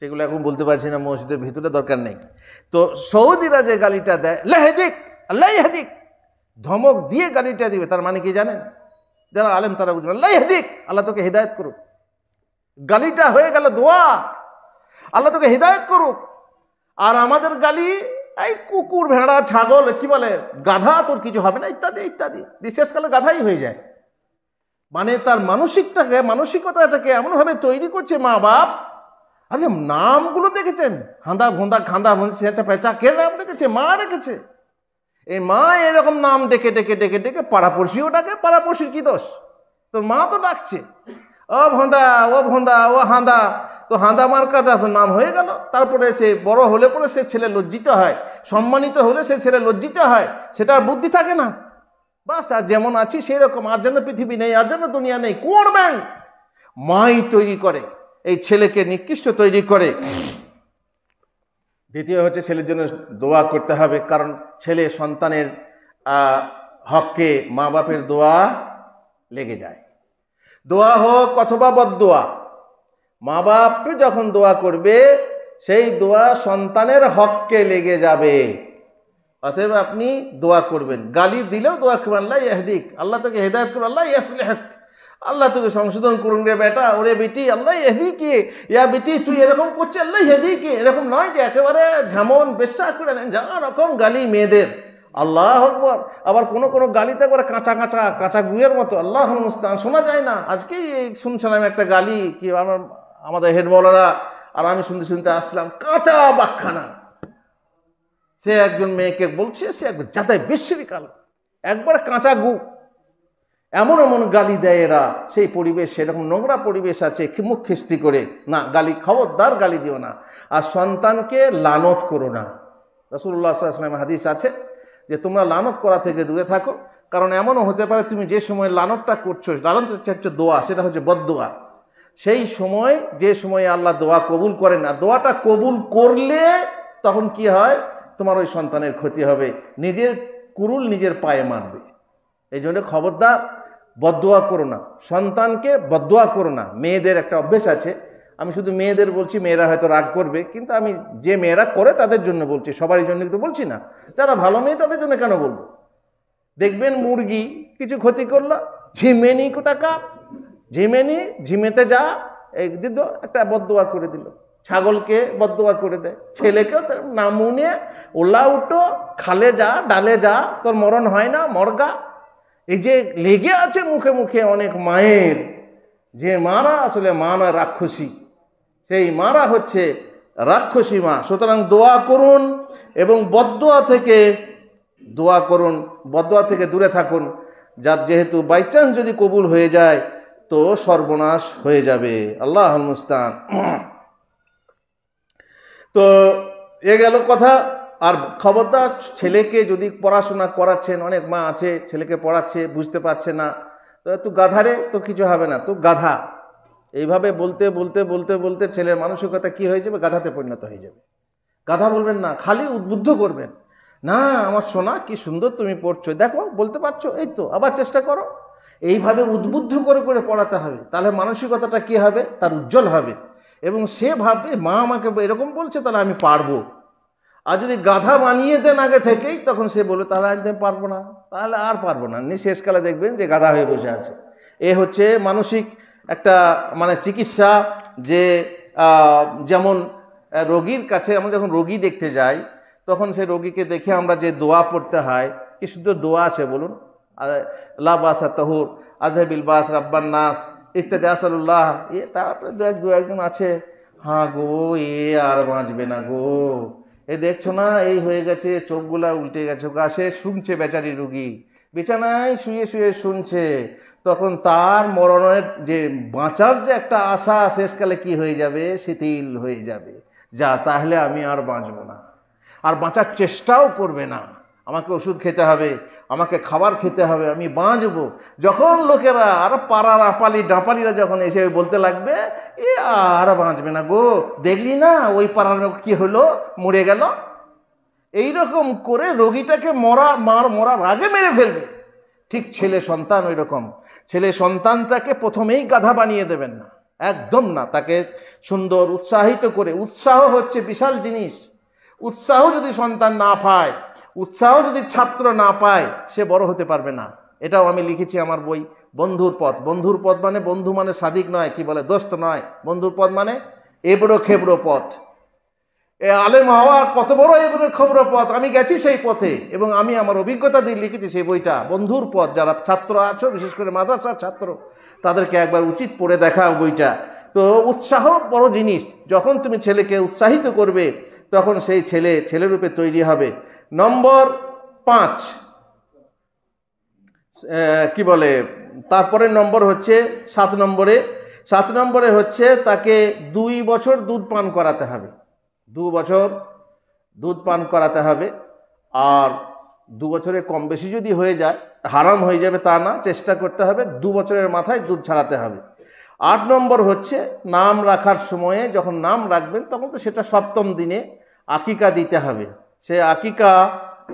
সেগুলো এখন বলতে পারছি না, মসজিদের ভিতরে দরকার নেই। তো সৌদিরা যে গালিটা দেয়, লাহেদিক আল্লাহ ইহদিক, ধমক দিয়ে গালিটা দিবে, তার মানে কি জানেন? যারা আলেম তারা বুঝবেন, লাহেদিক আল্লাহ তোকে হিদায়ত করুক। গালিটা হয়ে গেল দোয়া, আল্লাহ তোকে হিদায়ত করুক। আর আমাদের গালি, এই কুকুর, ভেড়া, ছাগল, কি বলে, গাধা, তোর কিছু হবে না, ইত্যাদি ইত্যাদি, বিশেষকালে গাধাই হয়ে যায়। মানে তার মানসিকতাটাকে এমনভাবে তৈরি করছে মা বাপ। আরে নামগুলো দেখেছেন, হাঁদা ভোঁদা খাঁদা চেঁচা পেঁচা, কে নাম রেখেছে? মা রেখেছে। এই মা এরকম নাম ডেকে ডেকে ডেকে ডেকে পাড়াপড়শিও ডাকে, পাড়াপড়শির কি দোষ? তোর মা তো ডাকছে, ও ভোঁদা, ও ভোঁদা, ও হাঁদা, তো হাঁদা মার্কাটা নাম হয়ে গেল। তারপরে সে বড় হলে পরে সে ছেলে লজ্জিত হয়, সম্মানিত হলে সে ছেলে লজ্জিত হয়, সেটার বুদ্ধি থাকে না। বাস, আর যেমন আছি সেই রকম, আর জন্য পৃথিবী নেই, আর জন্য দুনিয়া নেই। করবেন, মাই তৈরি করে এই ছেলেকে, নিকৃষ্ট তৈরি করে। দ্বিতীয় হচ্ছে ছেলের জন্য দোয়া করতে হবে, কারণ ছেলে সন্তানের হককে মা বাপের দোয়া লেগে যায়। দোয়া হোক অথবা বদদোয়া, মা বাপ যখন দোয়া করবে সেই দোয়া সন্তানের হককে লেগে যাবে। অতএব আপনি দোয়া করবেন, গালি দিলেও দোয়া করবেন, আল্লাহ ইহদিক, আল্লাহ তোকে হেদায়েত করুন, আল্লাহ ইয়াসলিহক, আল্লাহ তোকে সংশোধন করুন রে বেটা, ওরে বেটি, আল্লাহ ইহদিকে, ইয়া বেটি তুই এরকম করছিস, আল্লাহ ইহদিকে। এরকম নয় যে একেবারে ঢেমন বেশ্যা করে নেন, যারা রকম গালি মেয়েদের, আল্লাহ আকবার। আবার কোনো কোনো গালিতে একবারে কাঁচা কাঁচা কাঁচা গুয়ের মতো, আল্লাহ মুস্তান, শোনা যায় না। আজকেই শুনছিলাম একটা গালি, কি আমাদের হেড মৌলানা আর আমি শুনতে শুনতে আসলাম, কাঁচা বাকখানা। সে একজন মেয়েকে বলছে, সে একবার যাতায় বিশ্ববিকাল, একবার কাঁচা গু, এমন এমন গালি দেয় এরা। সেই পরিবেশ, সেরকম নোংরা পরিবেশ আছে, মুখ খিস্তি করে না, গালি, খবরদার গালি দিও না। আর সন্তানকে লানত করো না। রাসূলুল্লাহ সাল্লাল্লাহু আলাইহি ওয়াসাল্লাম হাদিস আছে যে তোমরা লানত করা থেকে দূরে থাকো, কারণ এমনও হতে পারে তুমি যে সময় লানতটা করছো, লানত হচ্ছে দোয়া, সেটা হচ্ছে বদদোয়া। সেই সময়, যে সময়ে আল্লাহ দোয়া কবুল করেন না, দোয়াটা কবুল করলে তখন কি হয়, তোমার ওই সন্তানের ক্ষতি হবে, নিজের কুরুল নিজের পায়ে মারবে। এই জন্য খবরদার বদদোয়া করো না, সন্তানকে বদদোয়া করো না। মেয়েদের একটা অভ্যেস আছে, আমি শুধু মেয়েদের বলছি, মেয়েরা হয়তো রাগ করবে, কিন্তু আমি যে মেয়েরা করে তাদের জন্য বলছি, সবারই জন্য কিন্তু বলছি না। যারা ভালো মেয়ে তাদের জন্য কেন বলবো? দেখবেন মুরগি কিছু ক্ষতি করলো, ঝিমেনি কোথাকার, ঝিমেনি, ঝিমেতে যা, এই দিল একটা বদদোয়া করে দিল। ছাগলকে বদদোয়া করে দেয়, ছেলেকেও নামুনে, ওলা উঠো, খালে যা, ডালে যা, তোর মরণ হয় না, মরগা। এই যে লেগে আছে মুখে মুখে অনেক মায়ের, যে মারা আসলে মা না, রাক্ষসী, সেই মারা হচ্ছে রাক্ষসী মা। সুতরাং দোয়া করুন এবং বদদোয়া থেকে দোয়া করুন, বদদোয়া থেকে দূরে থাকুন। যার যেহেতু বাইচান্স যদি কবুল হয়ে যায় তো সর্বনাশ হয়ে যাবে, আল্লাহুল মুস্তান। তো এ গেল কথা। আর খবরদার, ছেলেকে যদি পড়াশোনা করাচ্ছেন, অনেক মা আছে ছেলেকে পড়াচ্ছে, বুঝতে পারছে না, তো তুই গাধারে, তো কিছু হবে না, তুই গাধা, এইভাবে বলতে বলতে বলতে বলতে ছেলের মানসিকতা কি হয়ে যাবে, গাধাতে পরিণত হয়ে যাবে। গাধা বলবেন না, খালি উদ্বুদ্ধ করবেন, না আমার সোনা কি সুন্দর তুমি পড়ছো, দেখো বলতে পারছো, এই তো আবার চেষ্টা করো। এইভাবে উদ্বুদ্ধ করে করে পড়াতে হবে, তাহলে মানসিকতাটা কি হবে, তার উজ্জ্বল হবে, এবং সে ভাববে মা আমাকে এরকম বলছে, তাহলে আমি পারবো। আর যদি গাধা বানিয়ে দেন আগে থেকেই, তখন সে বলবে তাহলে আনতে পারবো না, তাহলে আর পারবো না, শেষকালে দেখবেন যে গাধা হয়ে বসে আছে। এ হচ্ছে মানসিক একটা মানে চিকিৎসা। যে যেমন রোগীর কাছে আমরা যখন রোগী দেখতে যাই, তখন সেই রোগীকে দেখে আমরা যে দোয়া পড়তে হয়, কি শুদ্ধ দোয়া আছে বলুন, লা বাসা তাহুর, আজহাবিল বাস, রাব্বান নাস ইত্যাদি, আসালুল্লাহ। তারপরে দু একজন আছে, হ্যাঁ গো এ আর বাঁচবে না গো, এ দেখছো না এই হয়ে গেছে, চোখগুলা উল্টে গেছে, গাছে শুনছে বেচারি রুগী, বিছানায় শুয়ে শুয়ে শুনছে। তখন তার মরণের যে বাঁচার যে একটা আশা শেষকালে কি হয়ে যাবে, শিথিল হয়ে যাবে। যা, তাহলে আমি আর বাঁচব না, আর বাঁচার চেষ্টাও করবে না, আমাকে ওষুধ খেতে হবে, আমাকে খাবার খেতে হবে, আমি বাঁচব। যখন লোকেরা আর পাড়ার আপালি ডাঁপালিরা যখন এসে বলতে লাগবে এ আর বাঁচবে না গো, দেখলি না ওই পাড়ার কি হলো, মরে গেল, এইরকম করে রোগীটাকে মরার আগে মেরে ফেলবে। ঠিক ছেলে সন্তান ওই রকম, ছেলে সন্তানটাকে প্রথমেই গাধা বানিয়ে দেবেন না, একদম না। তাকে সুন্দর উৎসাহিত করে, উৎসাহ হচ্ছে বিশাল জিনিস। উৎসাহ যদি সন্তান না পায়, উৎসাহ যদি ছাত্র না পায়, সে বড় হতে পারবে না। এটাও আমি লিখেছি আমার বই বন্ধুর পথ। বন্ধুর পথ মানে, বন্ধু মানে সাদিক নয়, কি বলে দোস্ত নয়, বন্ধুর পথ মানে এবড়ো খেবড়ো পথ। এ আলেম হওয়া কত বড় এবড়ো খেবড়ো পথ, আমি গেছি সেই পথে, এবং আমি আমার অভিজ্ঞতা দিয়ে লিখেছি সেই বইটা বন্ধুর পথ। যারা ছাত্র আছো, বিশেষ করে মাদ্রাসার ছাত্র, তাদেরকে একবার উচিত পড়ে দেখা বইটা। তো উৎসাহ বড় জিনিস। যখন তুমি ছেলেকে উৎসাহিত করবে, তখন সেই ছেলে ছেলেরূপে তৈরি হবে। নম্বর 5, কি বলে, তারপরের নম্বর হচ্ছে 7 নম্বরে হচ্ছে তাকে 2 বছর দুধ পান করাতে হবে। 2 বছর দুধ পান করাতে হবে। আর 2 বছরে কম বেশি যদি হয়ে যায়, হারাম হয়ে যাবে তা না, চেষ্টা করতে হবে 2 বছরের মাথায় দুধ ছাড়াতে হবে। 8 নম্বর হচ্ছে নাম রাখার সময়ে, যখন নাম রাখবেন তখন তো সেটা 7ম দিনে আকিকা দিতে হবে। সে আকিকা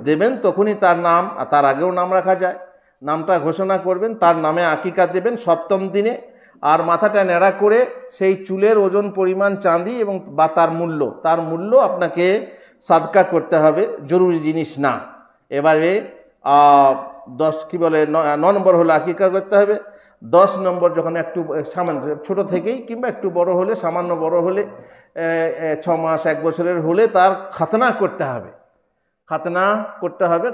দেবেন তখনই তার নাম, আর তার আগেও নাম রাখা যায়, নামটা ঘোষণা করবেন, তার নামে আকিকা দেবেন 7ম দিনে। আর মাথাটা ন্যাড়া করে সেই চুলের ওজন পরিমাণ চাঁদি এবং বা তার মূল্য আপনাকে সাদকা করতে হবে, জরুরি জিনিস না। এবারে 9 নম্বর হলো আকিকা করতে হবে। 10 নম্বর যখন একটু সামান্য ছোট থেকেই, কিংবা একটু বড় হলে, সামান্য বড় হলে, 6 মাস 1 বছরের হলে তার খাতনা করতে হবে।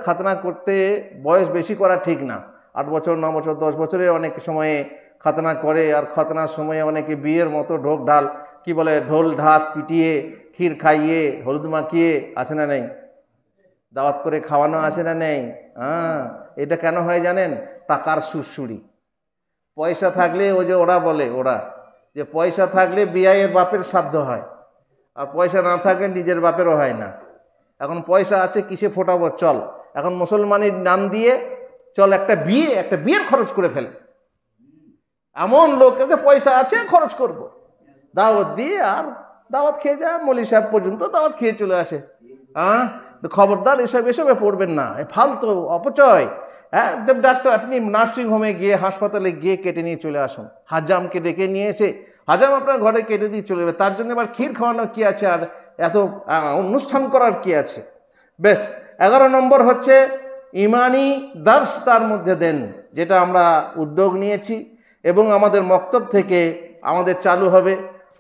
খাতনা করতে বয়স বেশি করা ঠিক না। 8 বছর 9 বছর 10 বছরে অনেক সময়ে খাতনা করে। আর খাতনার সময়ে অনেকে বিয়ের মতো ঢোক ঢাল, কি বলে, ঢোল ঢাক পিটিয়ে, ক্ষীর খাইয়ে, হলুদ মাখিয়ে, আসে না নেই, দাওয়াত করে খাওয়ানো আসে না নেই। এটা কেন হয় জানেন? টাকার সুরসুরি। পয়সা থাকলে ওরা বলে যে পয়সা থাকলে বিয়ের বাপের সাধ্য হয়, আর পয়সা না থাকলে নিজের বাপেরও হয় না। এখন পয়সা আছে, কিসে ফোটাবো, চল এখন মুসলমানের নাম দিয়ে চল একটা বিয়ের খরচ করে ফেলে। এমন লোক পয়সা আছে, খরচ করব, দাওয়াত দিয়ে, আর দাওয়াত খেয়ে যায়, মলি সাহেব পর্যন্ত দাওয়াত খেয়ে চলে আসে। তো খবরদার এসবে পড়বেন না, ফালতু অপচয়। ডাক্তার, আপনি নার্সিং হোমে গিয়ে, হাসপাতালে গিয়ে কেটে নিয়ে চলে আসুন। হাজামকে ডেকে নিয়ে এসে হাজাম আপনার ঘরে কেটে দিয়ে চলে যাবে। তার জন্য আবার ক্ষীর খাওয়ানোর কি আছে, আর এত অনুষ্ঠান করার কি আছে? বেশ। 11 নম্বর হচ্ছে ইমানি দার্স তার মধ্যে দেন, যেটা আমরা উদ্যোগ নিয়েছি এবং আমাদের মক্তব থেকে আমাদের চালু হবে।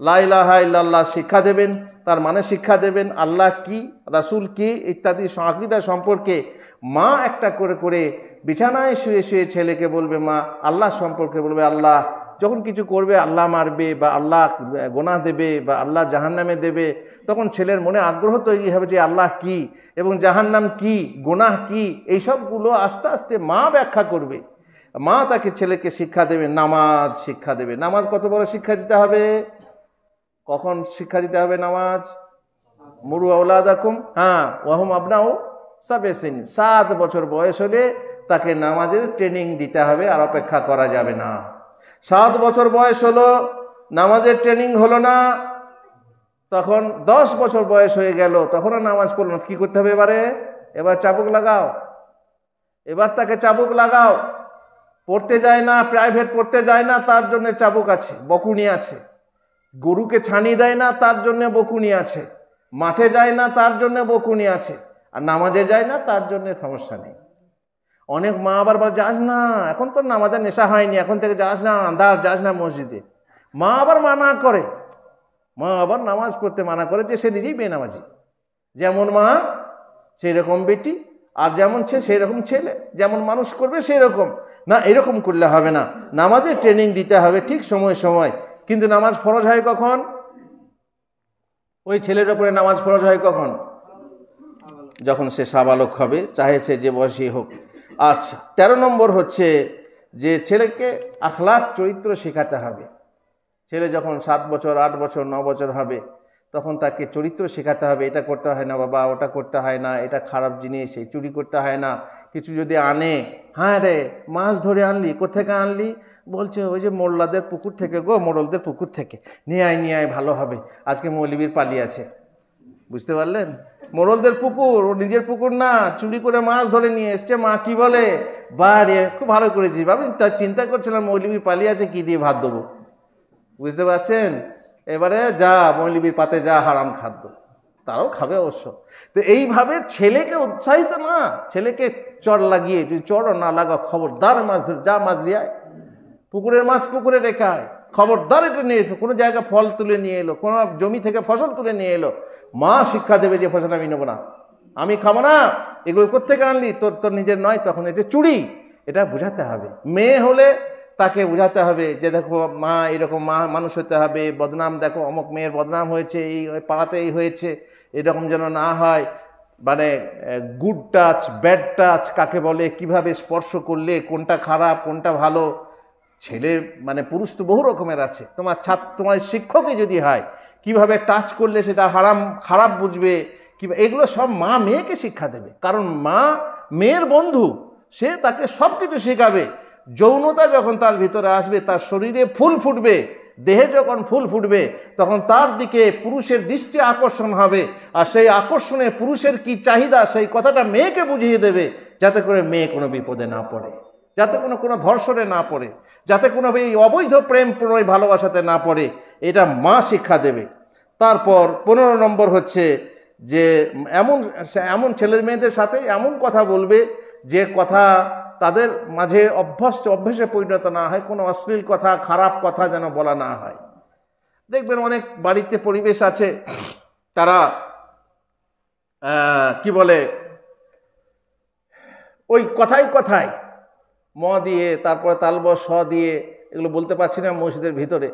লা ইলাহা ইল্লাল্লাহ শিক্ষা দেবেন, তার মানে শিক্ষা দেবেন, আল্লাহ কি, রাসূল কি ইত্যাদি আকীদা সম্পর্কে মা একটা করে বিছানায় শুয়ে শুয়ে ছেলেকে বলবে, মা আল্লাহ সম্পর্কে বলবে, আল্লাহ যখন কিছু করবে আল্লাহ মারবে, বা আল্লাহ গোনাহ দেবে, বা আল্লাহ জাহান্নামে দেবে, তখন ছেলের মনে আগ্রহ তৈরি হবে যে আল্লাহ কি এবং জাহান্নাম কি, গোনাহ কি, এইসবগুলো আস্তে আস্তে মা ব্যাখ্যা করবে। মা তাকে ছেলেকে শিক্ষা দেবে, নামাজ শিক্ষা দেবে। নামাজ কত বড় শিক্ষা দিতে হবে, কখন শিক্ষা দিতে হবে নামাজ? মুরু আওলাদাকুম ওয়াহুম আবনাউ সাবঈ সিন, 7 বছর বয়স হলে তাকে নামাজের ট্রেনিং দিতে হবে, আর অপেক্ষা করা যাবে না। 7 বছর বয়স হলো, নামাজের ট্রেনিং হলো না, তখন 10 বছর বয়স হয়ে গেল, তখনও নামাজ পড়ল না। কি করতে হবে এবার চাবুক লাগাও, এবার তাকে চাবুক লাগাও। পড়তে যায় না, প্রাইভেট পড়তে যায় না, তার জন্য চাবুক আছে, বকুনি আছে। গরুকে ছানি দেয় না, তার জন্য বকুনি আছে। মাঠে যায় না তার জন্য বকুনি আছে, আর নামাজে যায় না তার জন্য সমস্যা নেই। অনেক মা আবার বলে যাস না, এখন তো নামাজের নেশা হয়নি, এখন থেকে যাস না, আন্ধার যাস না মসজিদে। মা আবার মানা করে, মা আবার নামাজ পড়তে মানা করে যে সে নিজেই বেনামাজি। যেমন মা সেই রকম বেটি, আর যেমন সেই রকম ছেলে, যেমন মানুষ করবে সেই রকম না। এরকম করলে হবে না, নামাজের ট্রেনিং দিতে হবে ঠিক সময় সময়। কিন্তু নামাজ ফরজ হয় কখন? ওই ছেলের ওপরে নামাজ ফরজ হয় কখন? যখন সে সাবালক হবে, চাহে সে যে বয়সী হোক। আচ্ছা, 13 নম্বর হচ্ছে যে ছেলেকে আখলাক চরিত্র শেখাতে হবে। ছেলে যখন 7 বছর 8 বছর 9 বছর হবে তখন তাকে চরিত্র শেখাতে হবে। এটা করতে হয় না বাবা, ওটা করতে হয় না, এটা খারাপ জিনিস, এই চুরি করতে হয় না। কিছু যদি আনে, হ্যাঁ রে মাছ ধরে আনলি, কোথেকে আনলি? বলছে ওই যে মোল্লাদের পুকুর থেকে গো, মোড়লদের পুকুর থেকে। নিয়ে আয় ভালো হবে, আজকে মৌলবীর পালি আছে। বুঝতে পারলেন? মোড়লদের পুকুর, ও নিজের পুকুর না, চুরি করে মাছ ধরে নিয়ে এসছে। মা কি বলে, বারে খুব ভালো করেছিস বাবা, তার চিন্তা করছিলাম মৌলবীর পালি আছে, কি দিয়ে ভাত দেবো। বুঝতে পারছেন? এবারে যা মৌলবীর পাতে যা, হারাম খাদ্য, তারাও খাবে অবশ্য। তো এইভাবে ছেলেকে উৎসাহিত না, ছেলেকে চর লাগিয়ে, যদি চরও না লাগা, খবরদার মাছ ধরে যা, মাছ দিয়ে আয়, পুকুরের মাছ পুকুরে রেখে আয়, খবরদার এটা নিয়ে এসো। কোনো জায়গায় ফল তুলে নিয়ে এলো, কোনো জমি থেকে ফসল তুলে নিয়ে এলো, মা শিক্ষা দেবে যে ফসল আমি নেবো না, আমি খাবো না, এগুলো কোত্থেকে আনলি, তোর নিজের নয়, তখন এটা চুরি। এটা বোঝাতে হবে। মেয়ে হলে তাকে বোঝাতে হবে যে দেখো মা, এরকম মা মানুষ হতে হবে। বদনাম দেখো, অমুক মেয়ের বদনাম হয়েছে, এই পাড়াতে এই হয়েছে, এরকম যেন না হয়। মানে গুড টাচ ব্যাড টাচ কাকে বলে, কিভাবে স্পর্শ করলে কোনটা খারাপ কোনটা ভালো। ছেলে মানে পুরুষ তো বহু রকমের আছে। তোমার শিক্ষকই যদি হয়, কিভাবে টাচ করলে সেটা হারাম খারাপ বুঝবে, কিংবা এগুলো সব মা মেয়েকে শিক্ষা দেবে। কারণ মা মেয়ের বন্ধু, সে তাকে সব কিছু শেখাবে। যৌনতা যখন তার ভিতরে আসবে, তার শরীরে ফুল ফুটবে, দেহে যখন ফুল ফুটবে, তখন তার দিকে পুরুষের দৃষ্টি আকর্ষণ হবে। আর সেই আকর্ষণে পুরুষের কি চাহিদা, সেই কথাটা মেয়েকে বুঝিয়ে দেবে, যাতে করে মেয়ে কোনো বিপদে না পড়ে, যাতে কোনো ধর্ষণে না পড়ে, যাতে কোনো এই অবৈধ প্রেম প্রণয় ভালোবাসাতে না পড়ে। এটা মা শিক্ষা দেবে। তারপর 15 নম্বর হচ্ছে যে এমন ছেলে মেয়েদের সাথে এমন কথা বলবে যে কথা তাদের মাঝে অভ্যাসে পরিণত না হয়। কোনো অশ্লীল কথা, খারাপ কথা যেন বলা না হয়। দেখবেন অনেক বাড়িতে পরিবেশ আছে, তারা কি বলে, ওই কথায় কথায় ম দিয়ে, তারপরে তালব স দিয়ে, এগুলো বলতে পারছি না মসজিদের ভিতরে,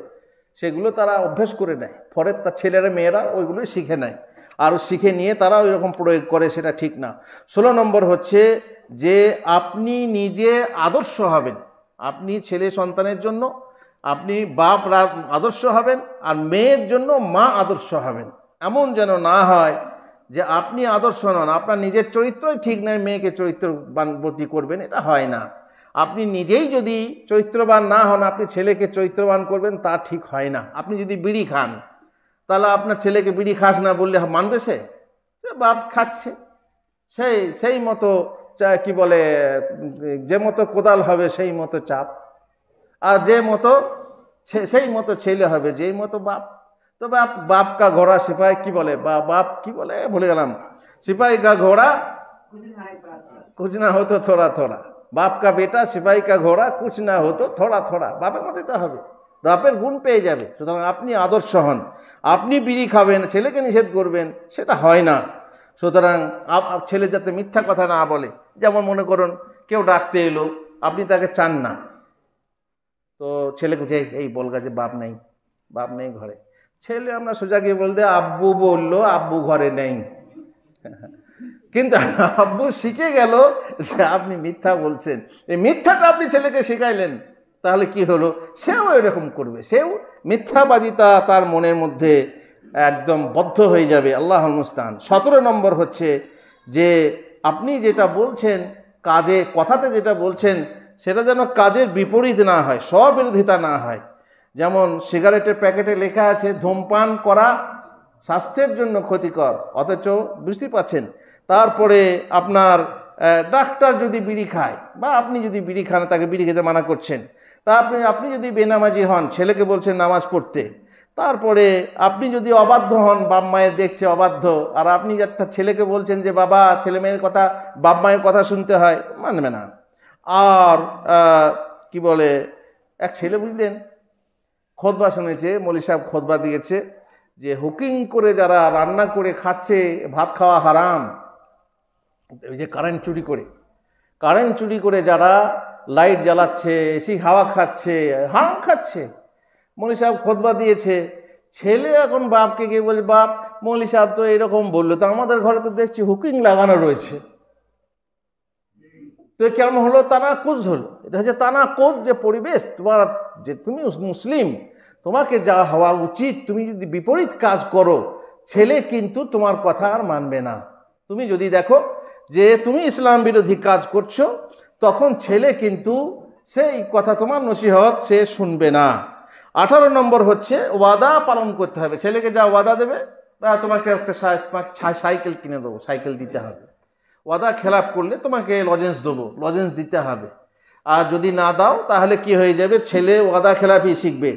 সেগুলো তারা অভ্যাস করে নেয়। পরে তার ছেলেরা মেয়েরা ওইগুলোই শিখে নেয়, আর শিখে নিয়ে তারা ওই রকম প্রয়োগ করে, সেটা ঠিক না। 16 নম্বর হচ্ছে যে আপনি নিজে আদর্শ হবেন। আপনি ছেলে সন্তানের জন্য আপনি বাপ আদর্শ হবেন, আর মেয়ের জন্য মা আদর্শ হবেন। এমন যেন না হয় যে আপনি আদর্শ নন, আপনার নিজের চরিত্রই ঠিক নয়, মেয়েকে চরিত্রবানবতী করবেন, এটা হয় না। আপনি নিজেই যদি চরিত্রবান না হন, আপনি ছেলেকে চরিত্রবান করবেন, তা ঠিক হয় না। আপনি যদি বিড়ি খান, তাহলে আপনার ছেলেকে বিড়ি খাস না বললে মানবে? সে বাপ খাচ্ছে, সেই মতো কি বলে, যে মতো কোদাল হবে সেই মতো চাপ, আর যে মতো সেই মতো ছেলে হবে যেই মতো বাপ। তো বাপ কা ঘোড়া সিপাही কি বলে, বাপ কি বলে ভুলে গেলাম, সিপাही का घोड़ा कुछ ना हो तो थोड़ा थोड़ा, বাপ কা বেটা সিপাही का घोड़ा कुछ ना हो तो थोड़ा थोड़ा। বাপের মতোই তো হবে, বাপের গুণ পেয়ে যাবে। সুতরাং আপনি আদর্শ হন। আপনি বিড়ি খাবেন, ছেলেকে নিষেধ করবেন, সেটা হয় না। সুতরাং ছেলে যাতে মিথ্যা কথা না বলে। যেমন মনে করুন কেউ ডাকতে এলো, আপনি তাকে চান না, তো ছেলেকে যে এই বলগা যে বাপ নেই ঘরে। ছেলে আমরা সোজা গিয়ে বলতে, আব্বু বললো আব্বু ঘরে নেই। কিন্তু আব্বু শিখে গেল যে আপনি মিথ্যা বলছেন। এই মিথ্যাটা আপনি ছেলেকে শেখাইলেন, তাহলে কি হলো, সেও এরকম করবে, সেও মিথ্যাবাদিতা তার মনের মধ্যে একদম বদ্ধ হয়ে যাবে। আল্লাহুল মুস্তাআন। 17 নম্বর হচ্ছে যে আপনি যেটা বলছেন, কথাতে যেটা বলছেন, সেটা যেন কাজের বিপরীত না হয়, স্ববিরোধিতা না হয়। যেমন সিগারেটের প্যাকেটে লেখা আছে ধূমপান করা স্বাস্থ্যের জন্য ক্ষতিকর, অথচ বুঝতে পারছেন। তারপরে আপনার ডাক্তার যদি বিড়ি খায়, বা আপনি যদি বিড়ি খান, তাকে বিড়ি খেতে মানা করছেন। তা আপনি যদি বেনামাজি হন, ছেলেকে বলছেন নামাজ পড়তে, তারপরে আপনি যদি অবাধ্য হন, বাপ মায়ের দেখছে অবাধ্য, আর আপনি একটা ছেলেকে বলছেন যে বাবা ছেলে মেয়ের কথা বাপ মায়ের কথা শুনতে হয়, মানবে না। আর কি বলে, এক ছেলে বুঝলেন খোদবা শুনেছে, মৌলী সাহেব খোদবা দিয়েছে যে হুকিং করে যারা রান্না করে খাচ্ছে, ভাত খাওয়া হারাম। ওই যে কারেন্ট চুরি করে যারা লাইট জ্বালাচ্ছে, এসি হাওয়া খাচ্ছে, হারাম খাচ্ছে। মৌলী সাহেব খোদবা দিয়েছে। ছেলে এখন বাপকে গিয়ে বলছে, বাপ মৌলী সাহেব তো এরকম বললো, তো আমাদের ঘরে তো দেখছি হুকিং লাগানো রয়েছে, তো কেমন হলো? তানাকুজ হলো। এটা হচ্ছে তানাকুজ, যে পরিবেশ তোমার, যে তুমি মুসলিম, তোমাকে যা হওয়া উচিত, তুমি যদি বিপরীত কাজ করো, ছেলে কিন্তু তোমার কথা আর মানবে না। তুমি যদি দেখো যে তুমি ইসলাম বিরোধী কাজ করছো, তখন ছেলে কিন্তু সেই কথা, তোমার নসিহত সে শুনবে না। 18 নম্বর হচ্ছে ওয়াদা পালন করতে হবে। ছেলেকে যা ওয়াদা দেবে, তোমাকে একটা সাইকেল কিনে দেবো, সাইকেল দিতে হবে। ওয়াদা খেলাপ করলে তোমাকে লজেন্স দেবো, লজেন্স দিতে হবে। আর যদি না দাও তাহলে কি হয়ে যাবে? ছেলে ওয়াদা খেলাপি শিখবে।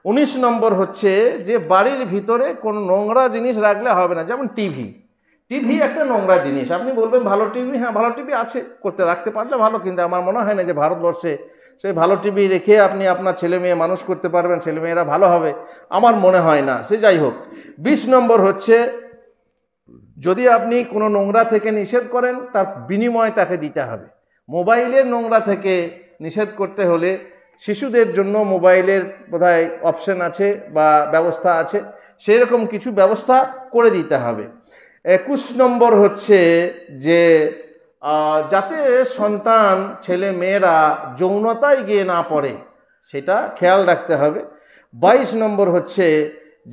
19 নম্বর হচ্ছে যে বাড়ির ভিতরে কোনো নোংরা জিনিস রাখলে হবে না। যেমন টিভি একটা নোংরা জিনিস। আপনি বলবেন ভালো টিভি, হ্যাঁ ভালো টিভি আছে, করতে রাখতে পারলে ভালো, কিন্তু আমার মনে হয় না যে ভারতবর্ষে সেই ভালো টিভি রেখে আপনি আপনার ছেলে মেয়ে মানুষ করতে পারবেন, ছেলে মেয়েরা ভালো হবে, আমার মনে হয় না। সে যাই হোক। 20 নম্বর হচ্ছে যদি আপনি কোনো নোংরা থেকে নিষেধ করেন, তার বিনিময় তাকে দিতে হবে। মোবাইলের নোংরা থেকে নিষেধ করতে হলে শিশুদের জন্য মোবাইলের বোধহয় অপশন আছে বা ব্যবস্থা আছে, সেই রকম কিছু ব্যবস্থা করে দিতে হবে। 21 নম্বর হচ্ছে যে যাতে সন্তান ছেলে মেয়েরা যৌনতায় গিয়ে না পড়ে, সেটা খেয়াল রাখতে হবে। 22 নম্বর হচ্ছে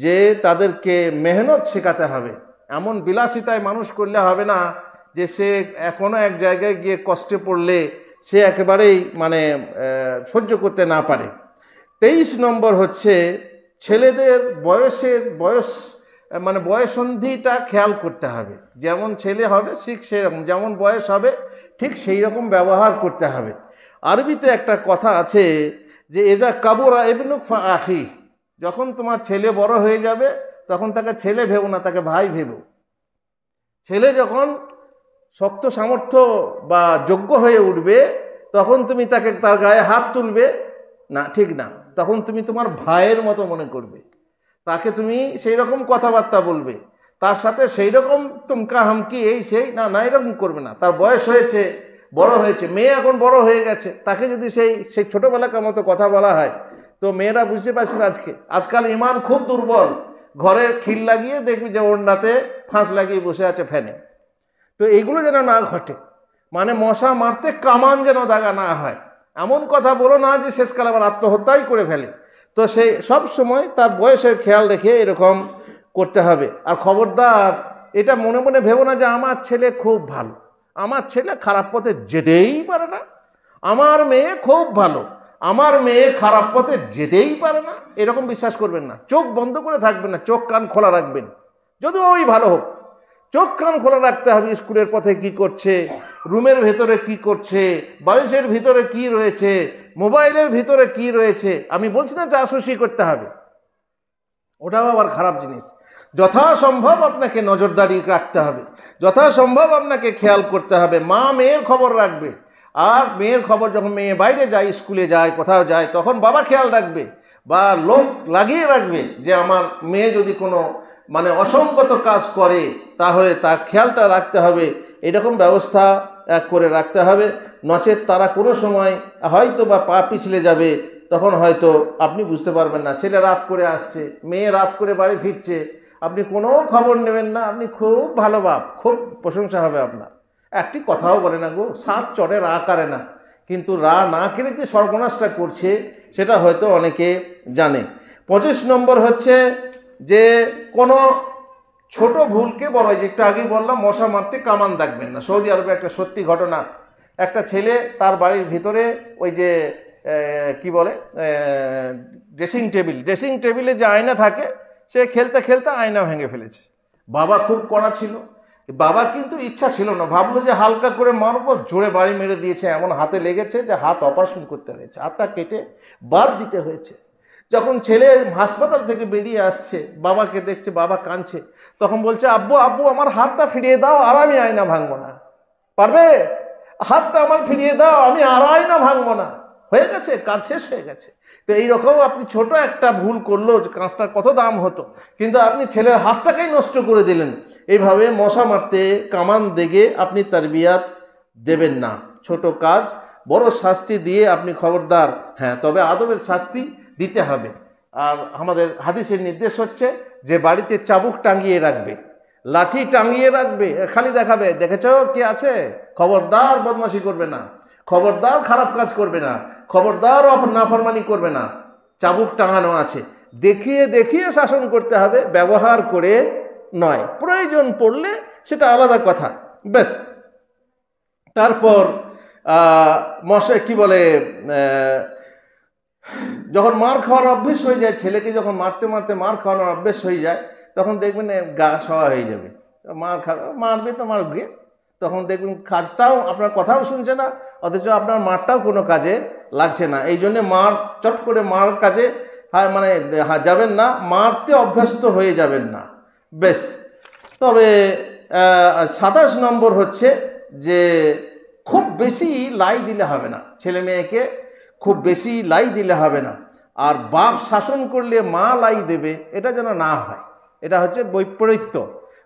যে তাদেরকে মেহনত শেখাতে হবে। এমন বিলাসিতায় মানুষ করলে হবে না যে সে কোনো এক জায়গায় গিয়ে কষ্টে পড়লে সে একেবারেই মানে সহ্য করতে না পারে। 23 নম্বর হচ্ছে ছেলেদের বয়সন্ধিটা খেয়াল করতে হবে। যেমন ছেলে হবে ঠিক সেরকম, যেমন বয়স হবে ঠিক সেই রকম ব্যবহার করতে হবে। আরবিতে একটা কথা আছে যে এজা কাবুরা ইবনুক ফা আখি, যখন তোমার ছেলে বড় হয়ে যাবে তখন তাকে ছেলে ভেবো না, তাকে ভাই ভেবো। ছেলে যখন শক্ত সামর্থ্য বা যোগ্য হয়ে উঠবে, তখন তুমি তাকে তার গায়ে হাত তুলবে না, ঠিক না, তখন তুমি তোমার ভাইয়ের মতো মনে করবে, তাকে তুমি সেই রকম কথাবার্তা বলবে, তার সাথে সেই রকম তুমকা হামকি এই সেই না এরকম করবে না। তার বয়স হয়েছে, বড় হয়েছে, মেয়ে এখন বড় হয়ে গেছে, তাকে যদি সেই ছোটোবেলাকার মতো কথা বলা হয়, তো মেয়েরা বুঝতে পারছেন আজকাল ইমান খুব দুর্বল। ঘরে খিল লাগিয়ে দেখবি যে ওড়নাতে ফাঁস লাগিয়ে বসে আছে ফ্যানে। তো এইগুলো যেন না ঘটে, মানে মশা মারতে কামান যেন দাগা না হয়, এমন কথা বলো না যে শেষকালে আবার আত্মহত্যাই করে ফেলে। তো সেই সব সময় তার বয়সের খেয়াল রেখে এরকম করতে হবে। আর খবরদার এটা মনে মনে ভেবো না যে আমার ছেলে খুব ভালো, আমার ছেলে খারাপ পথে যেতেই পারে না, আমার মেয়ে খুব ভালো, আমার মেয়ে খারাপ পথে যেতেই পারে না, এরকম বিশ্বাস করবেন না। চোখ বন্ধ করে থাকবেন না, চোখ কান খোলা রাখবেন, যদিও ওই ভালো হোক, চোখ কান খোলা রাখতে হবে। স্কুলের পথে কি করছে, রুমের ভেতরে কি করছে, বালিশের ভিতরে কি রয়েছে, মোবাইলের ভিতরে কি রয়েছে। আমি বলছি না জাসুসি করতে হবে, ওটাও আবার খারাপ জিনিস। যথাসম্ভব আপনাকে নজরদারি রাখতে হবে, যথাসম্ভব আপনাকে খেয়াল করতে হবে। মা মেয়ের খবর রাখবে, আর মেয়ের খবর যখন মেয়ে বাইরে যায়, স্কুলে যায়, কোথাও যায়, তখন বাবা খেয়াল রাখবে বা লোক লাগিয়ে রাখবে যে আমার মেয়ে যদি কোনো অসঙ্গত কাজ করে তাহলে তার খেয়ালটা রাখতে হবে। এরকম ব্যবস্থা করে রাখতে হবে, নচেত তারা কোনো সময় হয়তো বা পা পিছলে যাবে, তখন হয়তো আপনি বুঝতে পারবেন না। ছেলে রাত করে আসছে, মেয়ে রাত করে বাড়ি ফিরছে, আপনি কোনো খবর নেবেন না, আপনি খুব ভালো বাপ, খুব প্রশংসা হবে আপনার। একটি কথাও বলে না গো, 7 চড়ে রা করে না, কিন্তু রা না কেড়ে যে সর্বনাশটা করছে সেটা হয়তো অনেকে জানে। 25 নম্বর হচ্ছে যে কোনো ছোট ভুলকে বড়, যে একটু আগে বললাম মশা মারতে কামান দাগবেন না। সৌদি আরবে একটা সত্যি ঘটনা, একটা ছেলে তার বাড়ির ভিতরে ওই যে কি বলে ড্রেসিং টেবিলে যে আয়না থাকে, সে খেলতে খেলতে আয়না ভেঙে ফেলেছে। বাবা খুব কড়া ছিল, বাবা কিন্তু ইচ্ছা ছিল না, ভাবলো যে হালকা করে মারবো, জোরে বাড়ি মেরে দিয়েছে, এমন হাতে লেগেছে যে হাত অপারেশন করতে হয়েছে, হাতটা কেটে বাদ দিতে হয়েছে। যখন ছেলে হাসপাতাল থেকে বেরিয়ে আসছে, বাবাকে দেখছে, বাবা কাঁদছে, তখন বলছে, আব্বু আব্বু আমার হাতটা ফিরিয়ে দাও, আর আমি আয়না ভাঙবো না। পারবে? হাতটা আমার ফিরিয়ে দাও, আমি আর আয়না ভাঙবো না। হয়ে গেছে, কাজ শেষ হয়ে গেছে। তো এইরকম আপনি ছোট একটা ভুল করলো, যে কাঁচটার কত দাম হতো, কিন্তু আপনি ছেলের হাতটাকেই নষ্ট করে দিলেন। এইভাবে মশা মারতে কামান দেগে আপনি তারবিয়াত দেবেন না। ছোট কাজ বড় শাস্তি দিয়ে আপনি খবরদার। হ্যাঁ, তবে আদবের শাস্তি দিতে হবে। আর আমাদের হাদিসের নির্দেশ হচ্ছে যে বাড়িতে চাবুক টাঙিয়ে রাখবে, লাঠি টাঙিয়ে রাখবে, খালি দেখাবে, দেখেছ কি আছে, খবরদার বদমাশি করবে না, খবরদার খারাপ কাজ করবে না, খবরদার নাফরমানি করবে না। চাবুক টাঙানো আছে, দেখিয়ে দেখিয়ে শাসন করতে হবে, ব্যবহার করে নয়। প্রয়োজন পড়লে সেটা আলাদা কথা, বেশ। তারপর মশা কি বলে, যখন মার খাওয়ার অভ্যেস হয়ে যায়, ছেলেকে যখন মারতে মারতে মার খাওয়ানোর অভ্যেস হয়ে যায়, তখন দেখবেন গা সওয়া হয়ে যাবে। মার খাবে, মারবে তো মারবে, তখন দেখবেন কাজটাও আপনার কথাও শুনছে না, অথচ আপনার মারটাও কোনো কাজে লাগছে না। এই জন্যে মার চট করে মার কাজে যাবেন না, মারতে অভ্যস্ত হয়ে যাবেন না, বেশ। তবে 27 নম্বর হচ্ছে যে খুব বেশি লাই দিলে হবে না, ছেলে মেয়েকে খুব বেশি লাই দিলে হবে না। আর বাপ শাসন করলে মা লাই দেবে, এটা যেন না হয়। এটা হচ্ছে বৈপরীত্য।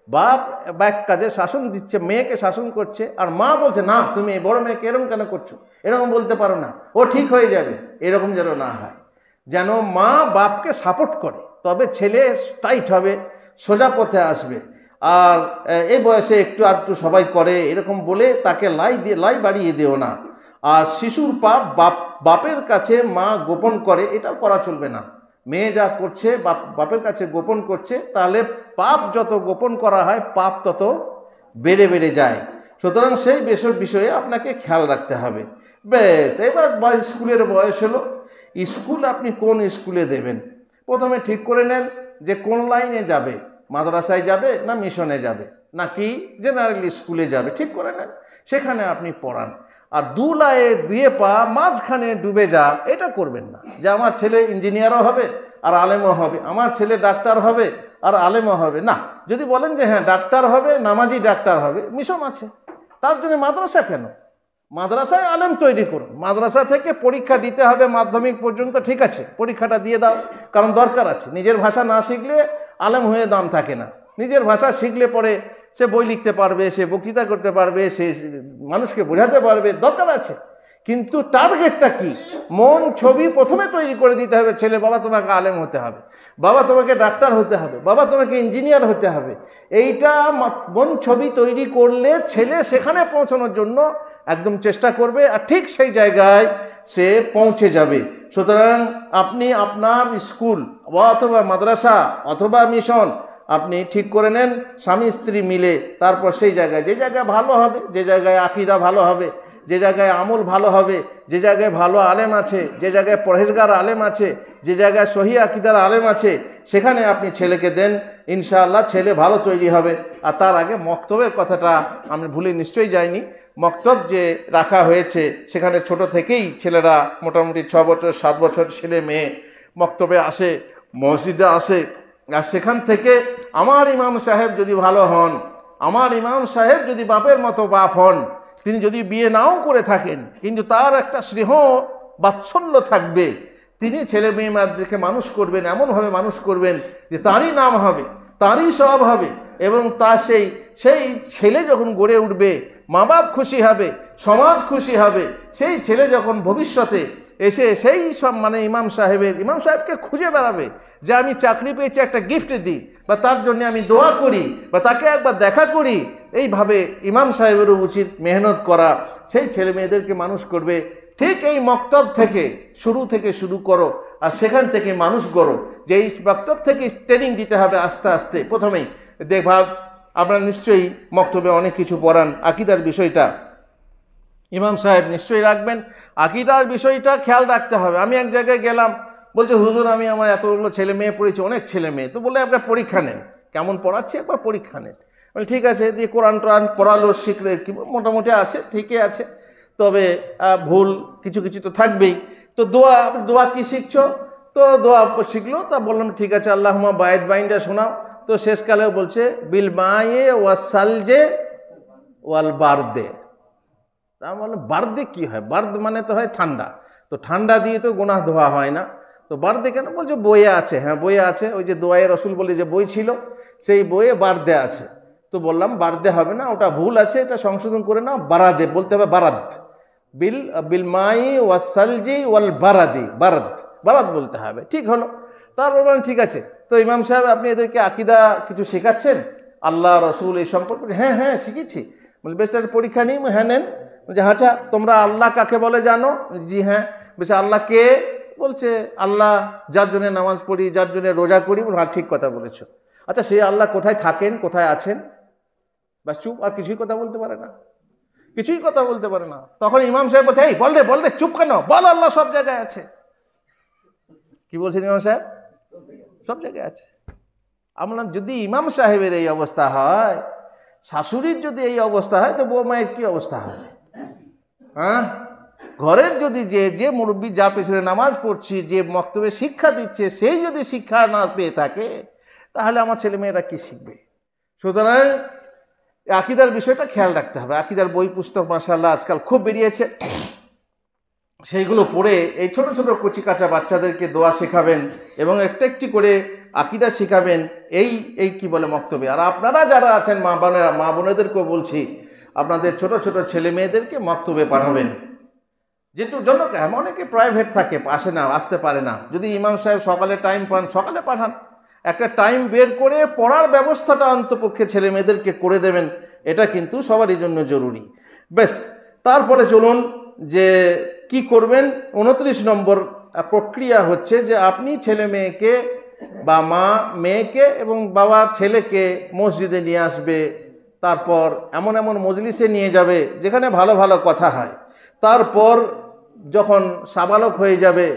বাপ এক কাজে শাসন দিচ্ছে, মেয়েকে শাসন করছে, আর মা বলছে না তুমি এই বড় মেয়েকে এরকম কেন করছো, এরকম বলতে পারো না, ও ঠিক হয়ে যাবে, এরকম যেন না হয়। যেন মা বাপকে সাপোর্ট করে, তবে ছেলে টাইট হবে, সোজা পথে আসবে। আর এই বয়সে একটু আধটু সবাই করে এরকম বলে তাকে লাই বাড়িয়ে দিও না। আর শিশুর পাপ বাপের কাছে মা গোপন করে, এটাও করা চলবে না। মেয়ে যা করছে বাপের কাছে গোপন করছে, তাহলে পাপ যত গোপন করা হয় পাপ তত বেড়ে বেড়ে যায়। সুতরাং সেই বিষয়ে আপনাকে খেয়াল রাখতে হবে, বেশ। এবার স্কুলের বয়স হলো, স্কুল আপনি কোন স্কুলে দেবেন প্রথমে ঠিক করে নেন, যে কোন লাইনে যাবে, মাদ্রাসায় যাবে না মিশনে যাবে নাকি জেনারেল স্কুলে যাবে, ঠিক করে নেন, সেখানে আপনি পড়ান। আর দুলায়ে দিয়ে পা মাঝখানে ডুবে যা, এটা করবেন না, যে আমার ছেলে ইঞ্জিনিয়ারও হবে আর আলেমও হবে, আমার ছেলে ডাক্তার হবে আর আলেমও হবে না। যদি বলেন যে হ্যাঁ ডাক্তার হবে, নামাজি ডাক্তার হবে, মিশন আছে, তার জন্য মাদ্রাসা কেন? মাদ্রাসায় আলেম তৈরি করুন। মাদ্রাসা থেকে পরীক্ষা দিতে হবে মাধ্যমিক পর্যন্ত, ঠিক আছে, পরীক্ষাটা দিয়ে দাও, কারণ দরকার আছে। নিজের ভাষা না শিখলে আলেম হয়ে দাম থাকে না। নিজের ভাষা শিখলে পরে সে বই লিখতে পারবে, সে বক্তৃতা করতে পারবে, সে মানুষকে বোঝাতে পারবে, দরকার আছে। কিন্তু টার্গেটটা কি? মন ছবি প্রথমে তৈরি করে দিতে হবে, ছেলে বাবা তোমাকে আলেম হতে হবে, বাবা তোমাকে ডাক্তার হতে হবে, বাবা তোমাকে ইঞ্জিনিয়ার হতে হবে। এইটা মন ছবি তৈরি করলে ছেলে সেখানে পৌঁছানোর জন্য একদম চেষ্টা করবে, আর ঠিক সেই জায়গায় সে পৌঁছে যাবে। সুতরাং আপনি আপনার স্কুল অথবা মাদ্রাসা অথবা মিশন আপনি ঠিক করে নেন, স্বামী স্ত্রী মিলে। তারপর সেই জায়গায়, যে জায়গায় ভালো হবে, যে জায়গায় আকীদা ভালো হবে, যে জায়গায় আমল ভালো হবে, যে জায়গায় ভালো আলেম আছে, যে জায়গায় পরহেজগার আলেম আছে, যে জায়গায় সহি আকীদার আলেম আছে, সেখানে আপনি ছেলেকে দেন, ইনশাআল্লাহ ছেলে ভালো তৈরি হবে। আর তার আগে মক্তবের কথাটা আমি ভুলে নিশ্চয়ই যাইনি। মক্তব যে রাখা হয়েছে, সেখানে ছোট থেকেই ছেলেরা মোটামুটি 6 বছর 7 বছর ছেলে মেয়ে মক্তবে আসে, মসজিদে আসে। আর সেখান থেকে আমার ইমাম সাহেব যদি ভালো হন, আমার ইমাম সাহেব যদি বাপের মতো বাপ হন, তিনি যদি বিয়ে নাও করে থাকেন, কিন্তু তার একটা স্নেহ বাৎসল্য থাকবে, তিনি ছেলে মেয়েদেরকে মানুষ করবেন, এমনভাবে মানুষ করবেন যে তারই নাম হবে, তারই সব হবে, এবং তা সেই ছেলে যখন গড়ে উঠবে, মা বাপ খুশি হবে, সমাজ খুশি হবে। সেই ছেলে যখন ভবিষ্যতে এসে সেই সব ইমাম সাহেবকে খুঁজে বেড়াবে, যে আমি চাকরি পেয়েছি, একটা গিফট দিই, বা তার জন্য আমি দোয়া করি, বা তাকে একবার দেখা করি। এইভাবে ইমাম সাহেবেরও উচিত মেহনত করা, সেই ছেলে মেয়েদেরকে মানুষ করবে। ঠিক এই মক্তব থেকে শুরু করো, আর সেখান থেকে মানুষ গড়ো। যে এই মক্তব থেকে ট্রেনিং দিতে হবে আস্তে আস্তে। প্রথমেই দেখবা আপনারা নিশ্চয়ই মক্তবে অনেক কিছু পড়ান, আকীদার বিষয়টা ইমাম সাহেব নিশ্চয়ই রাখবেন, আকীদার বিষয়টা খেয়াল রাখতে হবে। আমি এক জায়গায় গেলাম, বলছে হুজুর আমি আমার এতগুলো ছেলে মেয়ে পড়েছি, অনেক ছেলে মেয়ে, তো বলে একবার পরীক্ষা নেন, কেমন পড়াচ্ছি একবার পরীক্ষা নেন। বলে ঠিক আছে, দিয়ে কোরআন টোরআন পড়ালো, শিখলে মোটামুটি আছে, ঠিকই আছে, তবে ভুল কিছু কিছু তো থাকবেই। তো দোয়া কি শিখছো? তো তো দোয়া শিখলো, তা বললাম ঠিক আছে আল্লাহুম্মা বায়েদ বাইনটা শোনাও। তো শেষকালেও বলছে বিল মায়ে ওয়াসালজে ওয়াল বারদে। তা বললাম বারদে কি হয়? বার্দ মানে তো হয় ঠান্ডা, তো ঠান্ডা দিয়ে তো গুনাহ ধোয়া হয় না, তো বারদে কেন? বলছে বইয়ে আছে। হ্যাঁ বইয়ে আছে, ওই যে দোয়ায়ে রসুল বলে যে বই ছিল সেই বইয়ে বারদে আছে। তো বললাম বারদে হবে না, ওটা ভুল আছে, এটা সংশোধন করে নাও, বারাদে বলতে হবে, বারাদ। বিল বিল মাই ওয়াসালজি ওয়াল বারাদি, বারাদ বারাদ বলতে হবে। ঠিক হলো। তারপর বললাম ঠিক আছে, তো ইমাম সাহেব আপনি এদেরকে আকিদা কিছু শেখাচ্ছেন আল্লাহ রসুল এই সম্পর্কে? হ্যাঁ হ্যাঁ শিখেছি। বলে বেশ তার পরীক্ষা নিই। হ্যাঁ নেন। বলছে আচ্ছা তোমরা আল্লাহ কাকে বলে জানো? জি হ্যাঁ। বলছে আল্লাহ কে? বলছে আল্লাহ যার জন্য নামাজ পড়ি, যার জন্য রোজা করি। হ্যাঁ ঠিক কথা বলেছো। আচ্ছা সেই আল্লাহ কোথায় থাকেন, কোথায় আছেন? বা চুপ, আর কিছুই কথা বলতে পারে না, কিছুই কথা বলতে পারে না। তখন ইমাম সাহেব বলছে এই বল রে, চুপ কেন, বল আল্লাহ সব জায়গায় আছে। কি বলছেন ইমাম সাহেব? সব জায়গায় আছে। আমরা যদি ইমাম সাহেবের এই অবস্থা হয়, শাশুড়ির যদি এই অবস্থা হয়, তো বউ মায়ের কি অবস্থা হবে? হ্যাঁ, ঘরের যদি যে মুরব্বী যার পেছনে নামাজ পড়ছি, যে মক্তবে শিক্ষা দিচ্ছে, সেই যদি শিক্ষা না পেয়ে থাকে, তাহলে আমার ছেলে মেয়েরা কি শিখবে? সুতরাং আকিদার বিষয়টা খেয়াল রাখতে হবে। আকিদার বই পুস্তক মাশাআল্লাহ আজকাল খুব বেরিয়েছে, সেইগুলো পড়ে এই ছোট ছোট কচি কাঁচা বাচ্চাদেরকে দোয়া শেখাবেন এবং একটা একটি করে আকিদা শেখাবেন, এই কি বলে মক্তবে। আর আপনারা যারা আছেন মা বোনেদেরকেও বলছি, আপনাদের ছোট ছোট ছেলে মেয়েদেরকে মক্তবে পাঠাবেন। যেটুর জন্য অনেকে প্রাইভেট থাকে, আসতে পারে না। যদি ইমাম সাহেব সকালে টাইম পান, সকালে পাঠান, একটা টাইম বের করে পড়ার ব্যবস্থাটা অন্তপক্ষে ছেলে মেয়েদেরকে করে দেবেন। এটা কিন্তু সবারই জন্য জরুরি। বেশ, তারপরে চলুন যে কি করবেন। 29 নম্বর প্রক্রিয়া হচ্ছে যে আপনি ছেলে মেয়েকে বা মা মেয়েকে এবং বাবা ছেলেকে মসজিদে নিয়ে আসবে, তারপর এমন এমন মজলিসে নিয়ে যাবে যেখানে ভালো ভালো কথা হয়। তারপর যখন সাবালক হয়ে যাবে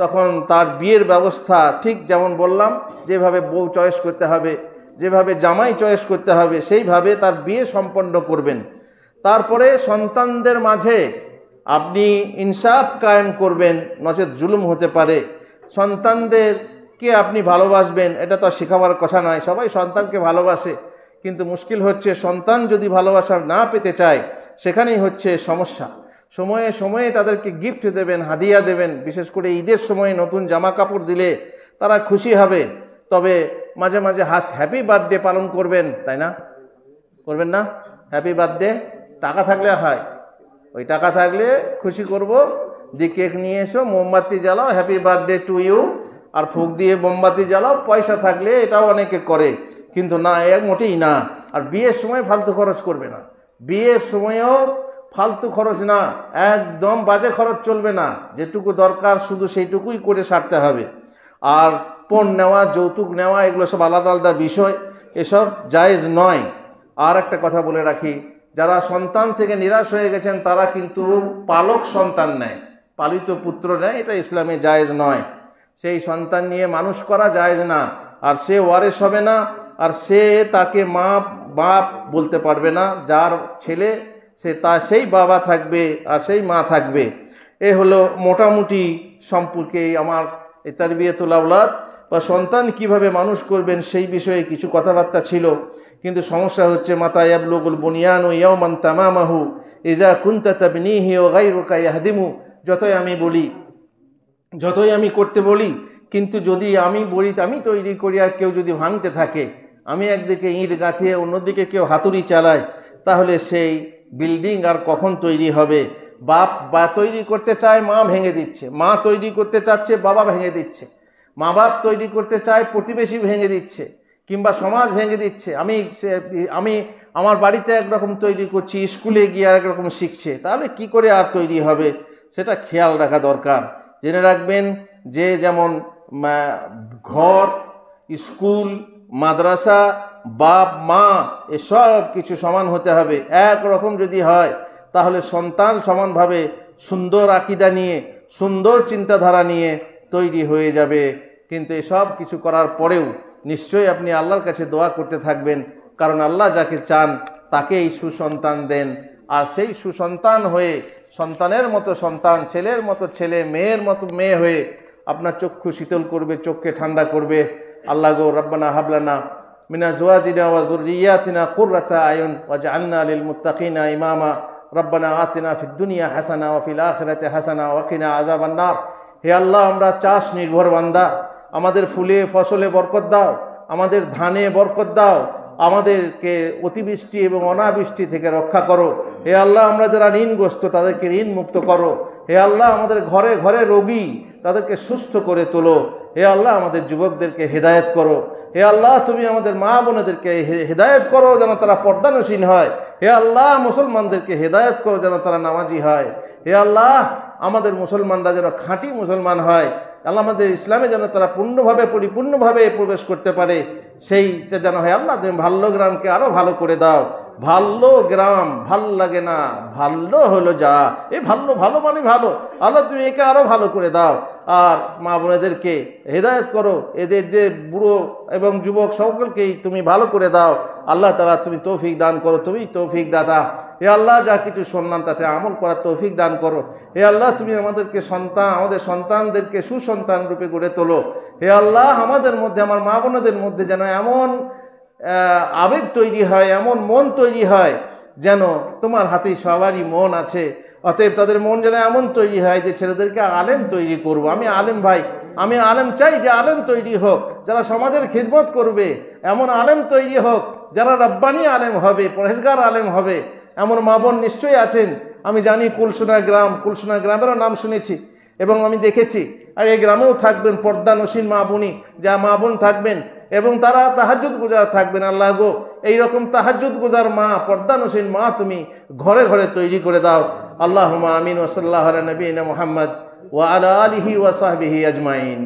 তখন তার বিয়ের ব্যবস্থা ঠিক যেমন বললাম, যেভাবে বউ চয়েস করতে হবে, যেভাবে জামাই চয়েস করতে হবে, সেইভাবে তার বিয়ে সম্পন্ন করবেন। তারপরে সন্তানদের মাঝে আপনি ইনসাফ কায়েম করবেন, নচেত জুলুম হতে পারে। সন্তানদেরকে আপনি ভালোবাসবেন, এটা তো শেখাবার কথা নয়, সবাই সন্তানকে ভালোবাসে, কিন্তু মুশকিল হচ্ছে সন্তান যদি ভালোবাসা না পেতে চায়, সেখানেই হচ্ছে সমস্যা। সময়ে সময়ে তাদেরকে গিফট দেবেন, হাদিয়া দেবেন। বিশেষ করে ঈদের সময় নতুন জামা কাপড় দিলে তারা খুশি হবে। তবে মাঝে মাঝে হ্যাপি বার্থডে পালন করবেন, তাই না? করবেন না? হ্যাপি বার্থডে টাকা থাকলে হয়, ওই টাকা থাকলে খুশি করব, কেক নিয়ে এসো, মোমবাতি জ্বালাও, হ্যাপি বার্থডে টু ইউ, আর ফুঁক দিয়ে মোমবাতি জ্বালাও। পয়সা থাকলে এটাও অনেকে করে, কিন্তু না, এর মোটেই না। আর বিয়ের সময় ফালতু খরচ করবে না। বিয়ের সময়ও ফালতু খরচ না, একদম বাজে খরচ চলবে না। যেটুকু দরকার শুধু সেইটুকুই করে সারতে হবে। আর পণ নেওয়া, যৌতুক নেওয়া, এগুলো সব আলাদা আলাদা বিষয়, এসব জায়েজ নয়। আর একটা কথা বলে রাখি, যারা সন্তান থেকে নিরাশ হয়ে গেছেন তারা কিন্তু পালক সন্তান নেয়, পালিত পুত্র নেয়, এটা ইসলামে জায়েজ নয়। সেই সন্তান নিয়ে মানুষ করা জায়েজ না। আর সে ওয়ারেস হবে না, আর সে তাকে মা বাপ বলতে পারবে না। যার ছেলে সেই বাবা থাকবে আর সেই মা থাকবে। এ হলো মোটামুটি সম্পর্কে আমার এই তারবিয়াতুল আওলাদ বা সন্তান কিভাবে মানুষ করবেন সেই বিষয়ে কিছু কথাবার্তা ছিল। কিন্তু সমস্যা হচ্ছে মাতা ইয়াবলুগুল বুনিয়ানু ইয়াওমান তামামাহু ইযা কুনতা তাবনিহি ওয়া গায়রুকা ইয়াহদিমু। যতই আমি বলি, যতই আমি করতে বলি, কিন্তু যদি আমি বলি আমি তৈরি করি আর কেউ যদি ভাঙতে থাকে, আমি একদিকে ইট গাঁথিয়ে অন্যদিকে কেউ হাতুড়ি চালায়, তাহলে সেই বিল্ডিং আর কখন তৈরি হবে? বাপ তৈরি করতে চায়, মা ভেঙে দিচ্ছে। মা তৈরি করতে চাচ্ছে, বাবা ভেঙে দিচ্ছে। মা বাপ তৈরি করতে চায়, প্রতিবেশী ভেঙে দিচ্ছে, কিংবা সমাজ ভেঙে দিচ্ছে। আমি আমার বাড়িতে একরকম তৈরি করছি, স্কুলে গিয়ে আর একরকম শিখছে, তাহলে কি করে আর তৈরি হবে? সেটা খেয়াল রাখা দরকার। জেনে রাখবেন যে যেমন ঘর, স্কুল, মাদ্রাসা, বাপ মা এসব কিছু সমান হতে হবে। একরকম যদি হয় তাহলে সন্তান সমানভাবে সুন্দর আকীদা নিয়ে, সুন্দর চিন্তাধারা নিয়ে তৈরি হয়ে যাবে। কিন্তু এসব কিছু করার পরেও নিশ্চয়ই আপনি আল্লাহর কাছে দোয়া করতে থাকবেন, কারণ আল্লাহ যাকে চান তাকেই সুসন্তান দেন। আর সেই সুসন্তান হয়ে, সন্তানের মতো সন্তান, ছেলের মতো ছেলে, মেয়ের মতো মেয়ে হয়ে আপনার চক্ষু শীতল করবে, চোখকে ঠান্ডা করবে। আল্লাহ গো, রব্বানা হাবলানা মিন আজওয়াজিনা ওয়া যুররিয়াতিনা কুররাতা আয়ুন ওয়াজআলনা লিল মুত্তাকিনা ইমামা। রব্বানা আতিনা ফিদ দুনিয়া হাসানা ওয়া ফিল আখিরাতি হাসানা ওয়া কিনা আযাবান নার। হে আল্লাহ, আমরা চাষ নির্ভর বান্দা, আমাদের ফুলে ফসলে বরকত দাও, আমাদের ধানে বরকত দাও, আমাদেরকে অতিবৃষ্টি এবং অনাবৃষ্টি থেকে রক্ষা করো। হে আল্লাহ, আমরা যারা ঋণগ্রস্ত তাদেরকে ঋণ মুক্ত করো। হে আল্লাহ, আমাদের ঘরে ঘরে রোগী তাদেরকে সুস্থ করে তোলো। হে আল্লাহ, আমাদের যুবকদেরকে হেদায়েত করো। হে আল্লাহ, তুমি আমাদের মা বোনেদেরকে হেদায়েত করো যেন তারা পর্দানসীন হয়। হে আল্লাহ, মুসলমানদেরকে হেদায়েত করো যেন তারা নামাজি হয়। হে আল্লাহ, আমাদের মুসলমানরা যেন খাঁটি মুসলমান হয়। আল্লাহ, আমাদের ইসলামে যেন তারা পূর্ণভাবে পরিপূর্ণভাবে প্রবেশ করতে পারে, সেইটা যেন হয়। আল্লাহ, তুমি ভাল্য গ্রামকে আরও ভালো করে দাও। ভাল্য গ্রাম ভাল লাগে না, ভাল্য হলো যা। এই ভালো মানে ভালো। আল্লাহ, তুমি একে আরও ভালো করে দাও। আর মা বোনেদেরকে হেদায়েত করো, এদের যে বুড়ো এবং যুবক সকলকেই তুমি ভালো করে দাও। আল্লাহ তাআলা, তুমি তৌফিক দান করো, তুমি তৌফিক দাতা। হে আল্লাহ, যা কিছু শুনলাম তাতে আমল করার তৌফিক দান করো। হে আল্লাহ, তুমি আমাদেরকে আমাদের সন্তানদেরকে সুসন্তান রূপে গড়ে তোলো। হে আল্লাহ, আমাদের মধ্যে, আমার মা বোনদের মধ্যে যেন এমন আবেগ তৈরি হয়, এমন মন তৈরি হয় যেন তোমার হাতেই সবারই মন আছে। অতএব তাদের মন যেন এমন তৈরি হয় যে ছেলেদেরকে আলেম তৈরি করব। আমি আলেম ভাই, আমি আলেম চাই যে আলেম তৈরি হোক যারা সমাজের খিদমত করবে, এমন আলেম তৈরি হোক যারা রব্বানি আলেম হবে, পরহেজগার আলেম হবে। এমন মা বোন নিশ্চয়ই আছেন। আমি জানি কুলসুনা গ্রামেরও নাম শুনেছি এবং আমি দেখেছি। আর এই গ্রামেও থাকবেন পর্দানসীন মা বোনই, যা মা বোন থাকবেন এবং তারা তাহাজ্জুদ গুজার থাকবেন। আল্লাহ গো, এইরকম তাহাজ্জুদ গুজার মা, পর্দানসীন মা তুমি ঘরে ঘরে তৈরি করে দাও। আল্লাহুম্মা আমিন ওয়া সাল্লাল্লাহু আলা নবিয়িনা মুহাম্মদ ওয়া আলা আলিহি ওয়া সাহবিহি আজমাইন।